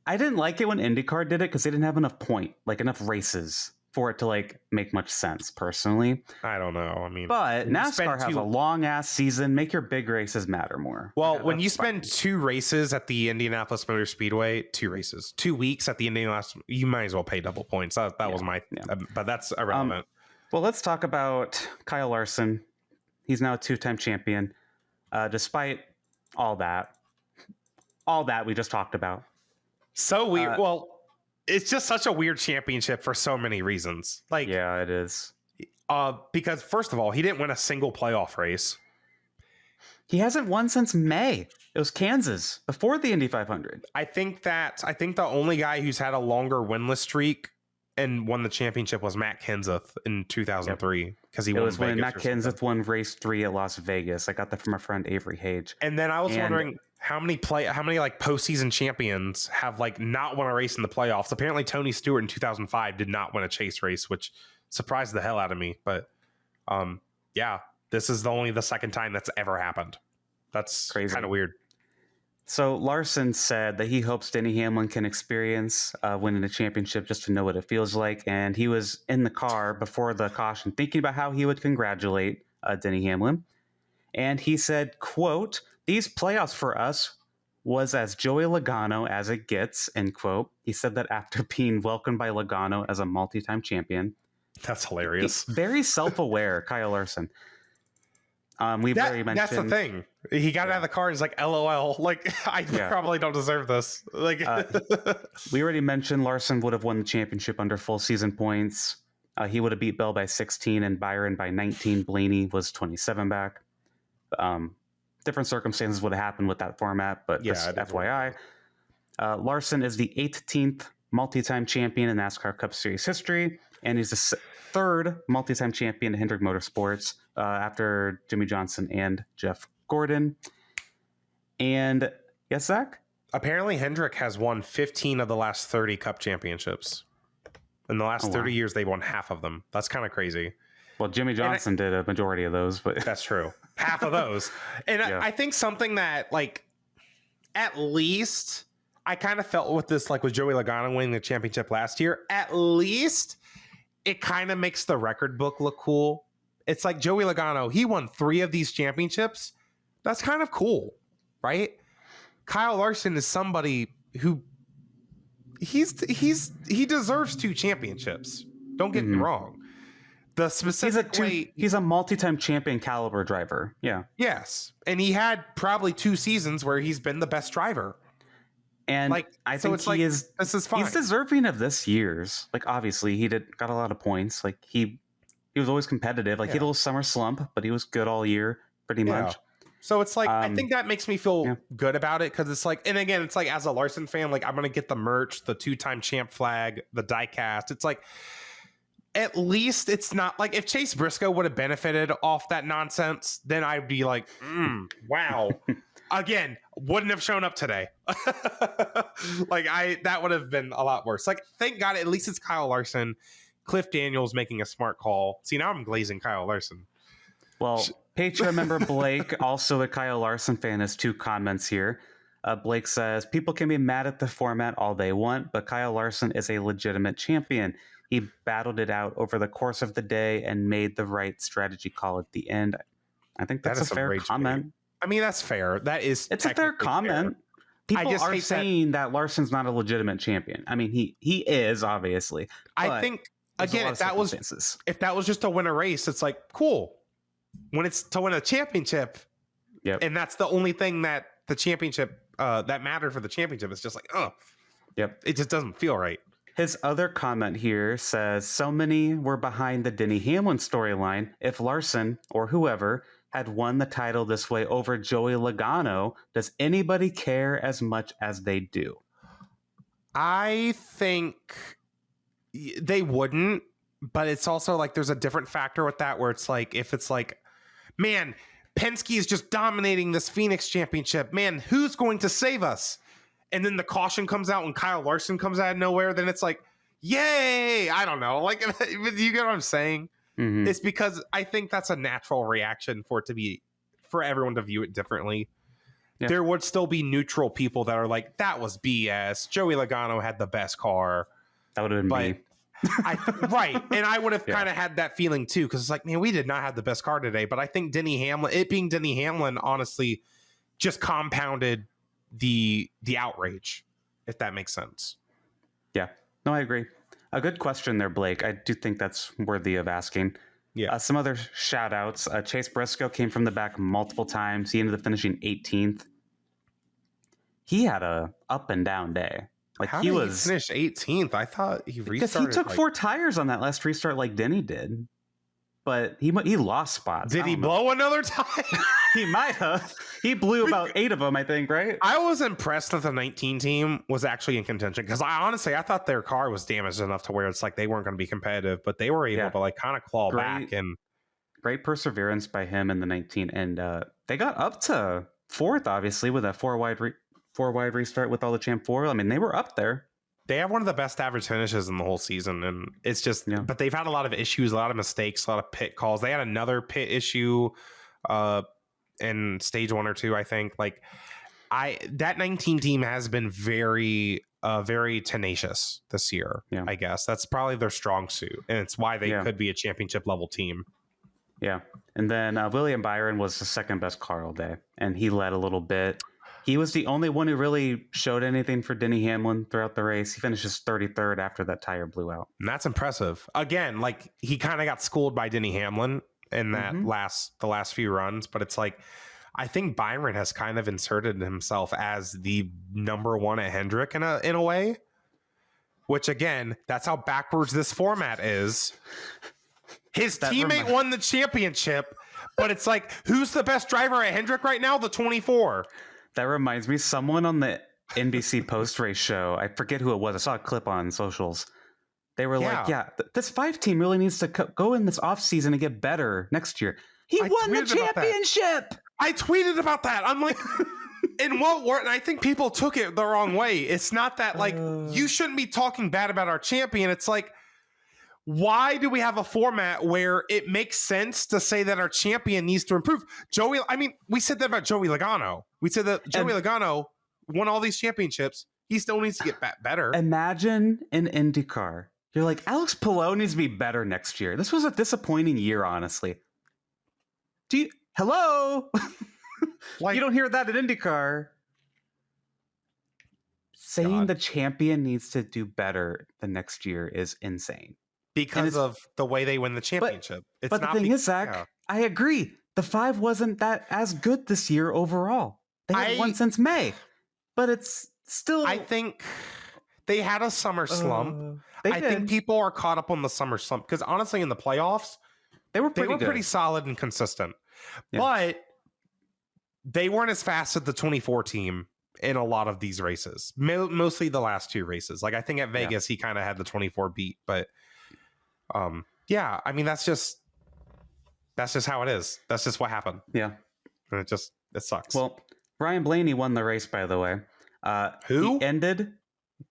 I didn't like it when IndyCar did it because they didn't have enough enough races for it to like make much sense personally. I don't know. I mean, but NASCAR has a long ass season. Make your big races matter more. Well, when you spend 2 races at the Indianapolis Motor Speedway, 2 weeks at the Indianapolis, you might as well pay double points. That was but that's irrelevant. Well, let's talk about Kyle Larson. He's now a 2-time champion. Despite all that we just talked about. So weird. Well, it's just such a weird championship for so many reasons. Like, yeah, it is. Because first of all, he didn't win a single playoff race. He hasn't won since May. It was Kansas before the Indy 500. I think the only guy who's had a longer winless streak and won the championship was Matt Kenseth in 2003 because he won. It was when Matt Kenseth won race 3 at Las Vegas. I got that from our friend Avery Hage. And then I was wondering how many like postseason champions have like not won a race in the playoffs. Apparently Tony Stewart in 2005 did not win a chase race, which surprised the hell out of me. But this is only the second time that's ever happened. That's crazy. Kind of weird. So Larson said that he hopes Denny Hamlin can experience winning a championship just to know what it feels like. And he was in the car before the caution thinking about how he would congratulate Denny Hamlin. And he said, quote, "These playoffs for us was as Joey Logano as it gets," end quote. He said that after being welcomed by Logano as a multi-time champion. That's hilarious. Very self-aware, Kyle Larson. We've already mentioned. That's the thing. He got out of the car and he's like, LOL. Like, I probably don't deserve this. Like, we already mentioned Larson would have won the championship under full season points. He would have beat Bell by 16 and Byron by 19. Blaney was 27 back. Different circumstances would have happened with that format, but just FYI. Larson is the 18th multi-time champion in NASCAR Cup Series history, and he's the third multi-time champion in Hendrick Motorsports after Jimmy Johnson and Jeff Gordon. And yes, Zach? Apparently Hendrick has won 15 of the last 30 Cup championships. In the last 30 years, they've won half of them. That's kind of crazy. Well, Jimmy Johnson did a majority of those, but that's true. Half of those. And I think something that, like, at least I kind of felt with this, like with Joey Logano winning the championship last year, at least it kind of makes the record book look cool. It's like Joey Logano, he won 3 of these championships. That's kind of cool, right? Kyle Larson is somebody who he deserves 2 championships. Don't get me wrong. The specific he's a multi-time champion caliber driver. Yeah. Yes. And he had probably 2 seasons where he's been the best driver. And like, I think this is fine. He's deserving of this year's. Like, obviously he got a lot of points. Like he was always competitive. Like he had a little summer slump, but he was good all year pretty much. So it's like, I think that makes me feel good about it. Cause it's like, and again, it's like as a Larson fan, like I'm going to get the merch, the 2-time champ flag, the die cast. It's like, at least it's not like if Chase Briscoe would have benefited off that nonsense, then I'd be like, wow. Again, wouldn't have shown up today. Like that would have been a lot worse. Like, thank God, at least it's Kyle Larson. Cliff Daniels making a smart call. See, now I'm glazing Kyle Larson. Well, Patreon member Blake, also a Kyle Larson fan, has 2 comments here. Blake says, people can be mad at the format all they want, but Kyle Larson is a legitimate champion. He battled it out over the course of the day and made the right strategy call at the end. I think that's a fair comment. I mean, that's fair. It's a fair comment. People are saying that Larson's not a legitimate champion. I mean, he is, obviously. I think, again, if that was just to win a race, it's like, cool. When it's to win a championship, and that's the only thing that the championship that mattered for the championship, it's just like, it just doesn't feel right. His other comment here says, so many were behind the Denny Hamlin storyline. If Larson or whoever had won the title this way over Joey Logano, does anybody care as much as they do? I think they wouldn't, but it's also like there's a different factor with that where it's like, if it's like, man, Penske is just dominating this Phoenix championship. Man, who's going to save us? And then the caution comes out when Kyle Larson comes out of nowhere. Then it's like, yay! I don't know. Like, you get what I'm saying? Mm-hmm. It's because I think that's a natural reaction for everyone to view it differently. Yeah. There would still be neutral people that are like, that was BS. Joey Logano had the best car. That would have been me. Right. And I would have kind of had that feeling too, because it's like, man, we did not have the best car today. But I think Denny Hamlin, honestly, just compounded the outrage, if that makes sense. Yeah. No, I agree. A good question there, Blake. I do think that's worthy of asking. Yeah. Some other shout outs. Chase Briscoe came from the back multiple times. He ended up finishing 18th. He had a up and down day. Like, how did he finish 18th? I thought he restarted. Because he took 4 tires on that last restart like Denny did. But he lost spots. Did he blow another tire? He might have. He blew about 8 of them, I think, right? I was impressed that the 19 team was actually in contention, because I thought their car was damaged enough to where it's like they weren't going to be competitive, but they were able to like kind of claw back. And great perseverance by him in the 19, and they got up to 4th, obviously, with a 4 wide restart with all the Champ 4. I mean, they were up there. They have one of the best average finishes in the whole season, and it's just, but they've had a lot of issues, a lot of mistakes, a lot of pit calls. They had another pit issue in stage 1 or 2, I think. Like, that 19 team has been very tenacious this year. Yeah. I guess that's probably their strong suit, and it's why they could be a championship level team. Yeah, and then William Byron was the second best car all day, and he led a little bit. He was the only one who really showed anything for Denny Hamlin throughout the race. He finishes 33rd after that tire blew out. And that's impressive. Again, like, he kind of got schooled by Denny Hamlin in that the last few runs, but it's like, I think Byron has kind of inserted himself as the number 1 at Hendrick in a way, which, again, that's how backwards this format is. His teammate won the championship, but it's like, who's the best driver at Hendrick right now? The 24. That reminds me, someone on the NBC post-race show, I forget who it was, I saw a clip on socials. They were like, this 5 team really needs to go in this offseason and get better next year. He won the championship! I tweeted about that. I'm like, in what word? And I think people took it the wrong way. It's not that, like, you shouldn't be talking bad about our champion. It's like, why do we have a format where it makes sense to say that our champion needs to improve? We said that about Joey Logano. We said that Joey Logano won all these championships. He still needs to get better. Imagine an IndyCar. You're like, Alex Palou needs to be better next year. This was a disappointing year, honestly. Hello? Like, you don't hear that at IndyCar. Saying the champion needs to do better the next year is insane. Because of the way they win the championship. But the thing is, Zach, I agree. The 5 wasn't that as good this year overall. They haven't won since May. But it's still... I think they had a summer slump. I think people are caught up on the summer slump. Because honestly, in the playoffs, they were pretty solid and consistent. Yeah. But they weren't as fast as the 24 team in a lot of these races. Mostly the last 2 races. Like, I think at Vegas, he kind of had the 24 beat. But... I mean, that's just how it is. That's just what happened. Yeah. And it sucks. Well, Ryan Blaney won the race, by the way. Who? He ended.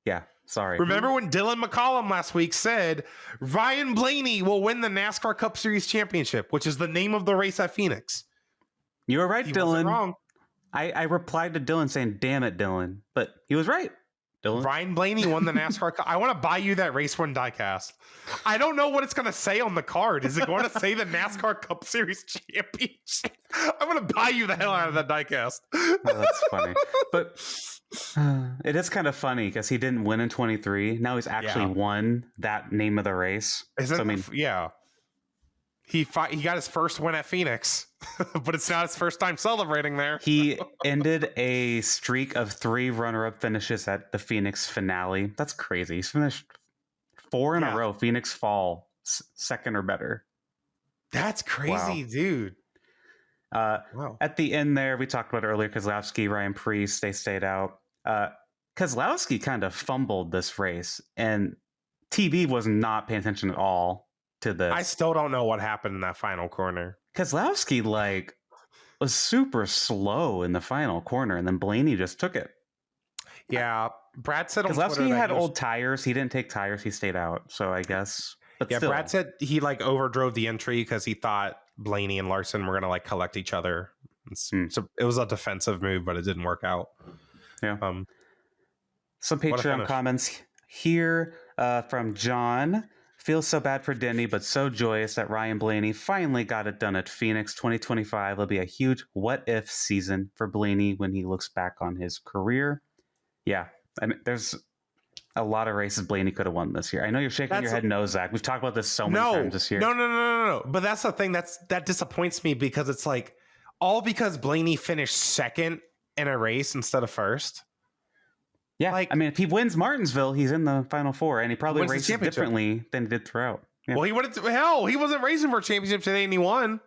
Yeah. Sorry. Remember when Dylan McCollum last week said Ryan Blaney will win the NASCAR Cup Series championship, which is the name of the race at Phoenix. You were right, He wasn't Dylan. wrong. I replied to Dylan saying, "Damn it, Dylan," but he was right. Dylan. Ryan Blaney won the NASCAR Cup. I want to buy you that race one diecast. I don't know what it's going to say on the card. Is it going to say the NASCAR Cup Series Championship? I'm going to buy you the hell out of that diecast. Oh, that's funny. But it is kind of funny because he didn't win in 23. Now he's actually won that name of the race. So, I mean, yeah. He got his first win at Phoenix, but it's not his first time celebrating there. He ended a streak of 3 runner-up finishes at the Phoenix finale. That's crazy. He's finished 4 in a row. Phoenix Fall, second or better. That's crazy, dude. Wow. At the end there, we talked about earlier, Keselowski, Ryan Preece, they stayed out. Keselowski kind of fumbled this race, and TV was not paying attention at all to this. I still don't know what happened in that final corner. Keselowski was super slow in the final corner, and then Blaney just took it. Yeah, Brad said on Keselowski Twitter had old tires. He didn't take tires. He stayed out. So I guess. But yeah, still. Brad said he overdrove the entry because he thought Blaney and Larson were going to collect each other. So it was a defensive move, but it didn't work out. Yeah. Some Patreon comments here from John. Feels so bad for Denny, but so joyous that Ryan Blaney finally got it done at Phoenix. 2025 will be a huge what-if season for Blaney when he looks back on his career. Yeah, I mean, there's a lot of races Blaney could have won this year. I know you're shaking your head no, Zach. We've talked about this so many times this year. No. But that's the thing that disappoints me because it's all because Blaney finished second in a race instead of first. Yeah, I mean, if he wins Martinsville, he's in the Final Four, and he probably races differently than he did throughout. Yeah. Well, he wasn't racing for a championship today, and he won.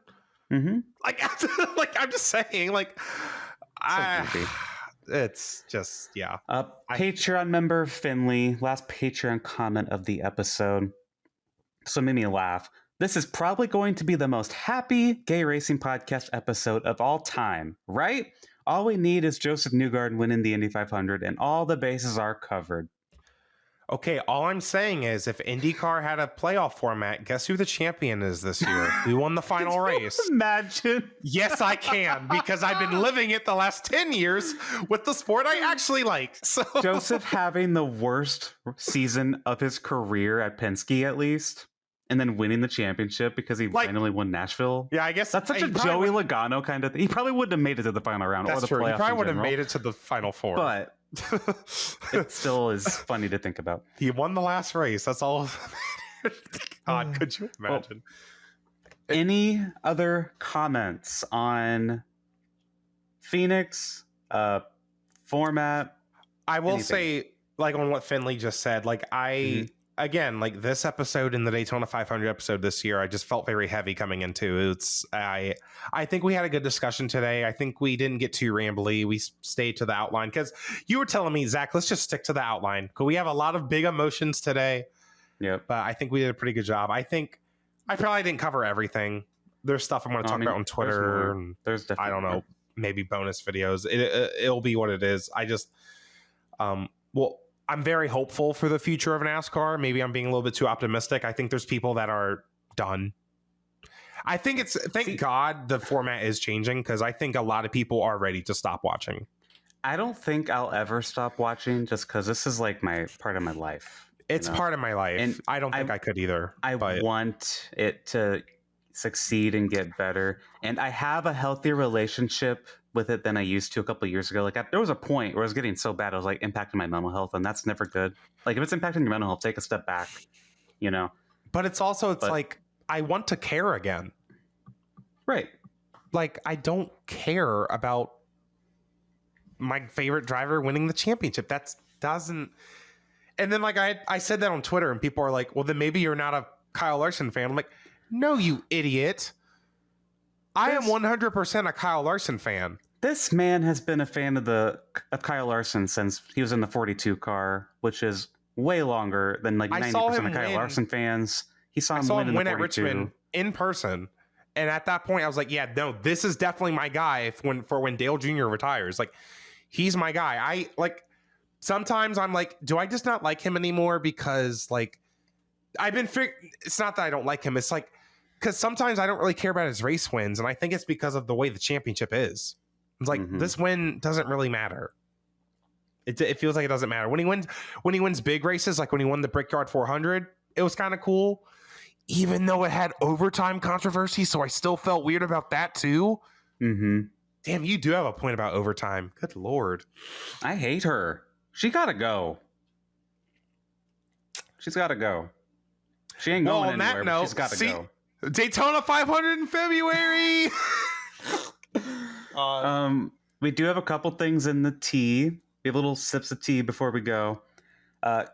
Mm-hmm. I'm just saying, it's just Patreon member Finley, last Patreon comment of the episode. So it made me laugh. This is probably going to be the most happy gay racing podcast episode of all time, right? All we need is Joseph Newgarden winning the Indy 500, and all the bases are covered. Okay, all I'm saying is if IndyCar had a playoff format, guess who the champion is this year? Who won the final race? Imagine. Yes, I can, because I've been living it the last 10 years with the sport I actually like. So Joseph having the worst season of his career at Penske, at least. And then winning the championship because he randomly won Nashville. Yeah, I guess that's such a Joey Logano kind of thing. He probably wouldn't have made it to the final round or the playoffs. He probably would have made it to the Final Four. But it still is funny to think about. He won the last race. That's all. God, could you imagine? Any other comments on Phoenix format? I will say, on what Finley just said, again, this episode in the Daytona 500 episode this year, I just felt very heavy coming into it. I think we had a good discussion today. I think we didn't get too rambly. We stayed to the outline because you were telling me, Zach, let's just stick to the outline because we have a lot of big emotions today. Yeah, but I think we did a pretty good job. I think I probably didn't cover everything. There's stuff I'm going to talk about on Twitter. There's I don't know, maybe bonus videos. It'll be what it is. I just, I'm very hopeful for the future of NASCAR. Maybe I'm being a little bit too optimistic. I think there's people that are done. I think thank God the format is changing because I think a lot of people are ready to stop watching. I don't think I'll ever stop watching just because this is my part of my life. It's part of my life. And I don't think I could either. I want it to succeed and get better. And I have a healthier relationship with it than I used to a couple of years ago. There was a point where I was getting so bad, I was impacting my mental health, and that's never good. If it's impacting your mental health, take a step back, But it's also, I want to care again. Right. I don't care about my favorite driver winning the championship. That doesn't. And then I said that on Twitter, and people are like, well, then maybe you're not a Kyle Larson fan. I'm like, no, you idiot. I am 100% a Kyle Larson fan. This man has been a fan of Kyle Larson since he was in the 42 car, which is way longer than 90% of Kyle Larson fans. I saw him win at Richmond in person. And at that point, I was like, yeah, no, this is definitely my guy for when Dale Jr. retires. He's my guy. Sometimes I'm like, do I just not like him anymore? Because it's not that I don't like him. It's because sometimes I don't really care about his race wins, and I think it's because of the way the championship is. It's like this win doesn't really matter. It feels like it doesn't matter when he wins big races, like when he won the Brickyard 400. It was kind of cool, even though it had overtime controversy. So I still felt weird about that too. Damn, you do have a point about overtime. Good Lord. I hate her. She gotta go. She's gotta go. She ain't going anywhere, but she's gotta go. Daytona 500 in February. We do have a couple things in the tea. We have little sips of tea before we go.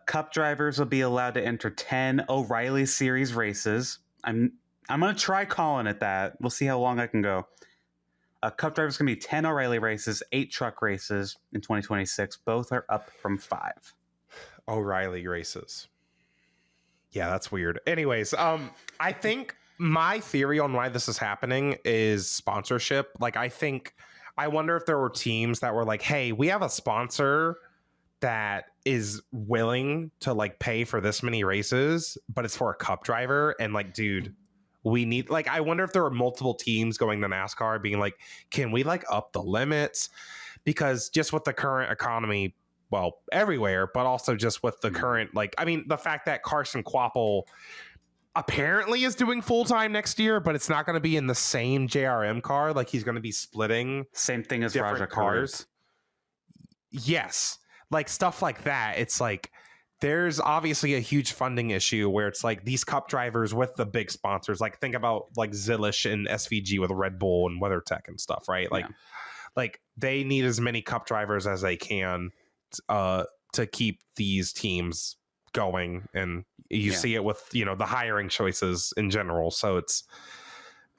Cup drivers will be allowed to enter 10 O'Reilly Series races. I'm gonna try calling it that. We'll see how long I can go. Cup drivers can be 10 O'Reilly races, 8 truck races in 2026. Both are up from 5. O'Reilly races. Yeah, that's weird. Anyways, I think my theory on why this is happening is sponsorship. Like, I wonder if there were teams that were like, hey, we have a sponsor that is willing to like pay for this many races, but it's for a cup driver. And like, dude, we need, like, I wonder if there were multiple teams going to NASCAR being like, can we like up the limits? Because just with the current economy, well, everywhere, but also just with the current, like, I mean, the fact that Carson Quapple apparently is doing full-time next year, but it's not going to be in the same JRM car. Like, he's going to be splitting same thing as different Raja cars. Yes. Like, stuff like that. It's like, there's obviously a huge funding issue where it's like these cup drivers with the big sponsors, like think about like Zilish and SVG with Red Bull and WeatherTech and stuff, right? Like, like they need as many cup drivers as they can to keep these teams going. And you see it with, you know, the hiring choices in general. So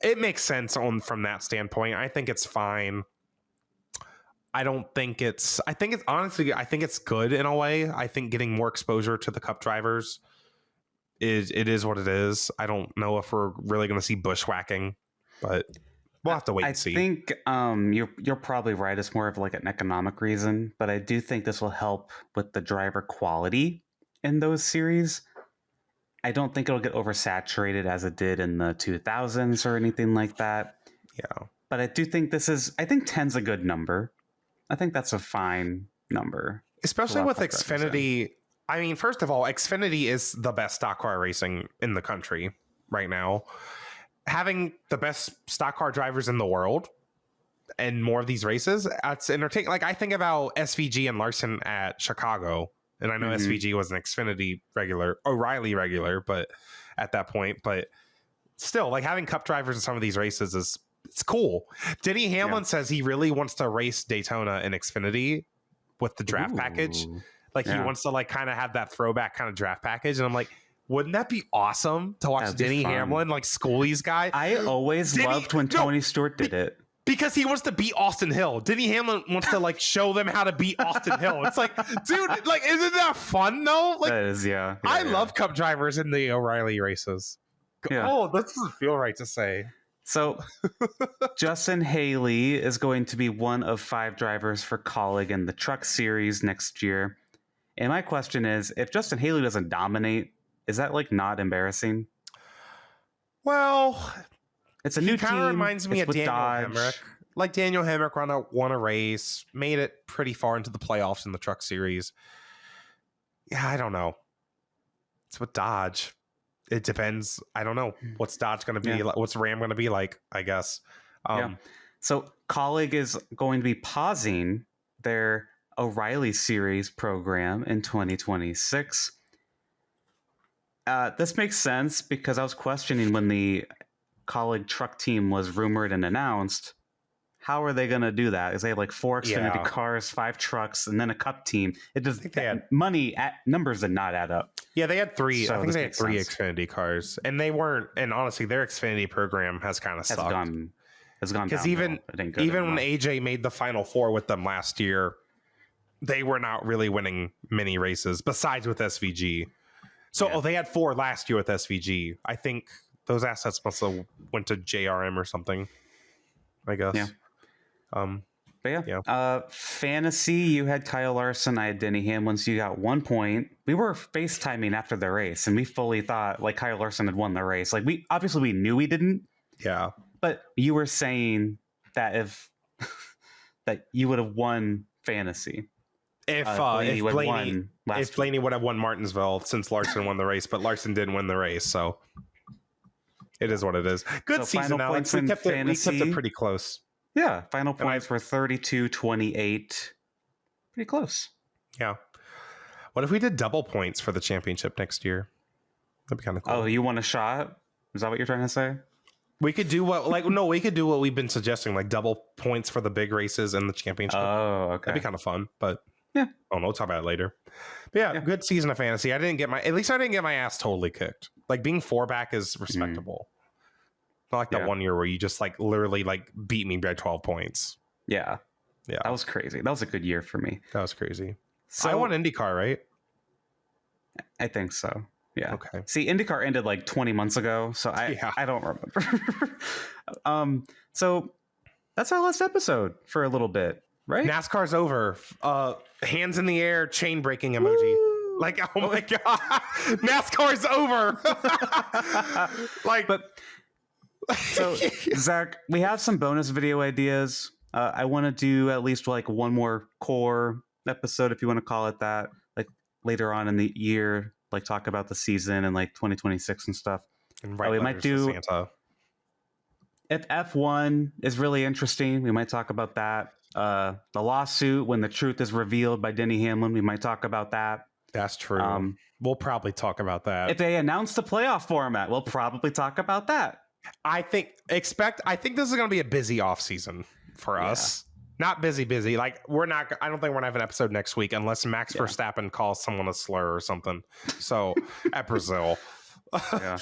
it makes sense from that standpoint. I think it's fine. I think it's good in a way. I think getting more exposure to the cup drivers is what it is. I don't know if we're really going to see bushwhacking, but we'll have to wait and see. I think you're probably right. It's more of like an economic reason, but I do think this will help with the driver quality in those series. I don't think it'll get oversaturated as it did in the 2000s or anything like that. Yeah. But I do think I think 10's a good number. I think that's a fine number. Especially with Xfinity. I mean, first of all, Xfinity is the best stock car racing in the country right now. Having the best stock car drivers in the world and more of these races, it's entertaining. Like, I think about SVG and Larson at Chicago, and I know SVG was an Xfinity regular, O'Reilly regular, but at that point, but still, like, having cup drivers in some of these races it's cool. Denny Hamlin says he really wants to race Daytona in Xfinity with the draft package. Like, he wants to like kind of have that throwback kind of draft package. And I'm like, wouldn't that be awesome to watch Denny Hamlin like school these guys? I always loved when Tony Stewart did it. Because he wants to beat Austin Hill. Denny Hamlin wants to like show them how to beat Austin Hill. It's like, dude, like, isn't that fun though? Like, that is, I love cup drivers in the O'Reilly races. Yeah. Oh, that doesn't feel right to say. So Justin Haley is going to be one of 5 drivers for Colleague in the Truck Series next year. And my question is, if Justin Haley doesn't dominate, is that like not embarrassing? Well, it's a new team. Kind of reminds me of Daniel Hemrick. Like, Daniel Hemrick won a race, made it pretty far into the playoffs in the Truck Series. Yeah, I don't know. It's with Dodge. It depends. I don't know what's Dodge going to be like. What's Ram going to be like, I guess. So Colleague is going to be pausing their O'Reilly Series program in 2026. This makes sense because I was questioning when the Colleague truck team was rumored and announced. How are they going to do that? Because they have like 4 Xfinity cars, 5 trucks, and then a cup team. It just money numbers did not add up. Yeah, they had 3. So I think they had 3 Xfinity cars, and they weren't. And honestly, their Xfinity program has kind of sucked. Has gone because even when AJ made the Final 4 with them last year, they were not really winning many races besides with SVG. So they had 4 last year with SVG. I think those assets must have went to JRM or something, I guess. Yeah. But Yeah. fantasy, you had Kyle Larson, I had Denny Hamlin, so you got 1 point. We were FaceTiming after the race, and we fully thought like Kyle Larson had won the race. Like we knew he didn't, Yeah. but you were saying that if that you would have won fantasy If Blaney would have Blaney won last if Blaney would have won Martinsville since Larson won the race, but Larson didn't win the race, so it is what it is. Good So season, final Alex. points We in kept it fantasy. pretty close. Yeah, final points were 32-28. Pretty close. Yeah. What if we did double points for the championship next year? That'd be kind of cool. Oh, you want a shot? Is that what you're trying to say? We could do what we've been suggesting, like double points for the big races and the championship. Oh, okay. That'd be kind of fun, but yeah. Oh no, we'll talk about it later. But yeah, good season of fantasy. At least I didn't get my ass totally kicked. Like being 4 back is respectable. Not like that one year where you just like literally like beat me by 12 points. Yeah. Yeah. That was crazy. That was a good year for me. That was crazy. So I won IndyCar, right? I think so. Yeah. Okay. See, IndyCar ended like 20 months ago, so I don't remember. So that's our last episode for a little bit, right? NASCAR's over. Hands in the air, chain breaking emoji. Woo! Like, oh my god, NASCAR's over. Like, but so Zach, we have some bonus video ideas. I want to do at least like one more core episode, if you want to call it that, like later on in the year, like talk about the season and like 2026 and stuff. And we might do Santa. If F1 is really interesting, we might talk about that. The lawsuit, when the truth is revealed by Denny Hamlin, we might talk about that. That's true. We'll probably talk about that. If they announce the playoff format, we'll probably talk about that. I think this is going to be a busy off season for us. Not busy. Like I don't think we're going to have an episode next week unless Max Verstappen calls someone a slur or something. So at Brazil. Yeah.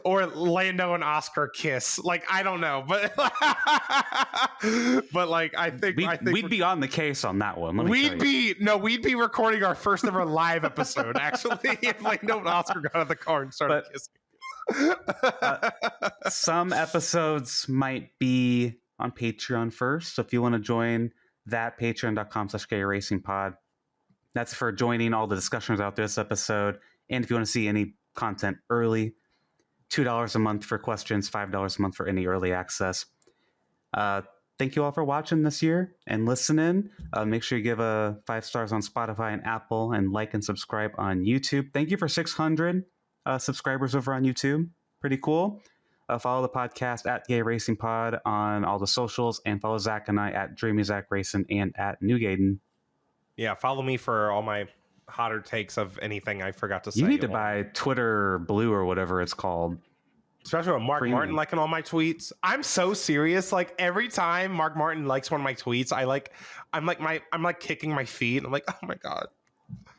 Or Lando and Oscar kiss. Like, I don't know, but like I think we'd be on the case on that one. We'd be recording our first ever live episode actually if Lando and Oscar got out of the car and started kissing. Some episodes might be on Patreon first, so if you want to join that, patreon.com/GayRacingPod. That's for joining all the discussions out this episode, and if you want to see any content early, $2 a month for questions, $5 a month for any early access. Thank you all for watching this year and listening. Make sure you give 5 stars on Spotify and Apple, and like and subscribe on YouTube. Thank you for 600 subscribers over on YouTube. Pretty cool. Follow the podcast at Gay Racing Pod on all the socials, and follow Zach and I at Dreamy Zach Racing and at Newgaden. Yeah, follow me for all my hotter takes of anything I forgot to say. You need to buy Twitter Blue or whatever it's called. Especially with Mark Martin liking all my tweets. I'm so serious. Like every time Mark Martin likes one of my tweets, I'm like kicking my feet. I'm like, oh my God.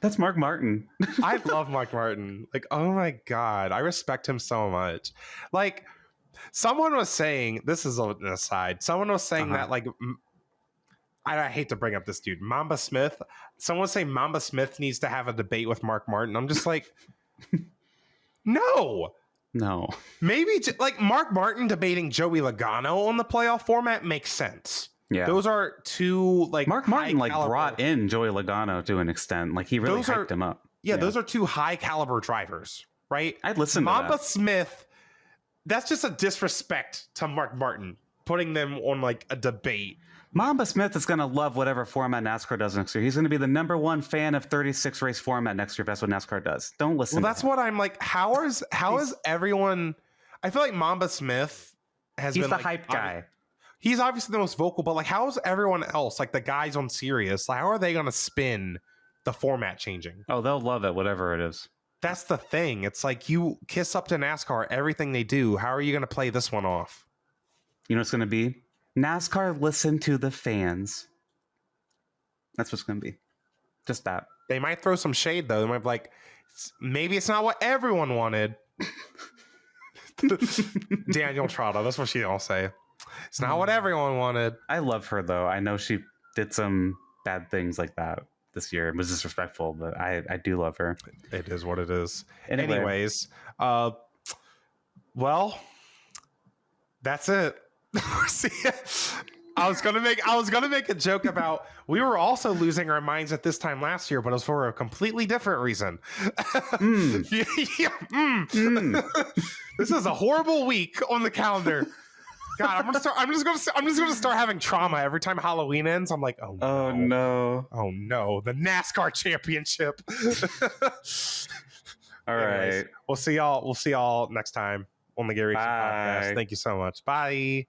That's Mark Martin. I love Mark Martin. Like, oh my God. I respect him so much. Like someone was saying, this is an aside. Someone was saying that like, I hate to bring up this dude, Mamba Smith. Someone was saying Mamba Smith needs to have a debate with Mark Martin. I'm just like, no. Maybe like Mark Martin debating Joey Logano on the playoff format makes sense. Yeah, those are two like Mark Martin like brought in Joey Logano to an extent. Like he really hyped him up. Yeah, those are two high caliber drivers, right? I'd listen to Mamba Smith. That's just a disrespect to Mark Martin, putting them on like a debate. Mamba Smith is going to love whatever format NASCAR does next year. He's going to be the #1 fan of 36 race format next year if that's what NASCAR does. Don't listen. Well, that's what I'm like. How is everyone? I feel like Mamba Smith he's been the like, hype guy. He's obviously the most vocal, but like, how is everyone else, like the guys on Sirius, like, how are they going to spin the format changing? Oh, they'll love it, whatever it is. That's the thing. It's like you kiss up to NASCAR, everything they do. How are you going to play this one off? You know what's going to be? NASCAR listen to the fans. That's what's going to be. Just that. They might throw some shade, though. They might be like, maybe it's not what everyone wanted. Daniel Trotta, that's what she'll say. It's not what everyone wanted. I love her, though. I know she did some bad things like that this year. It was disrespectful, but I do love her. It is what it is. Anyway. Anyways, well, that's it. See ya. I was gonna make a joke about we were also losing our minds at this time last year, but it was for a completely different reason. This is a horrible week on the calendar. God, I'm just gonna start having trauma every time Halloween ends. I'm like, oh no, the NASCAR championship. All right, we'll see y'all next time on the Gary Podcast. Thank you so much. Bye.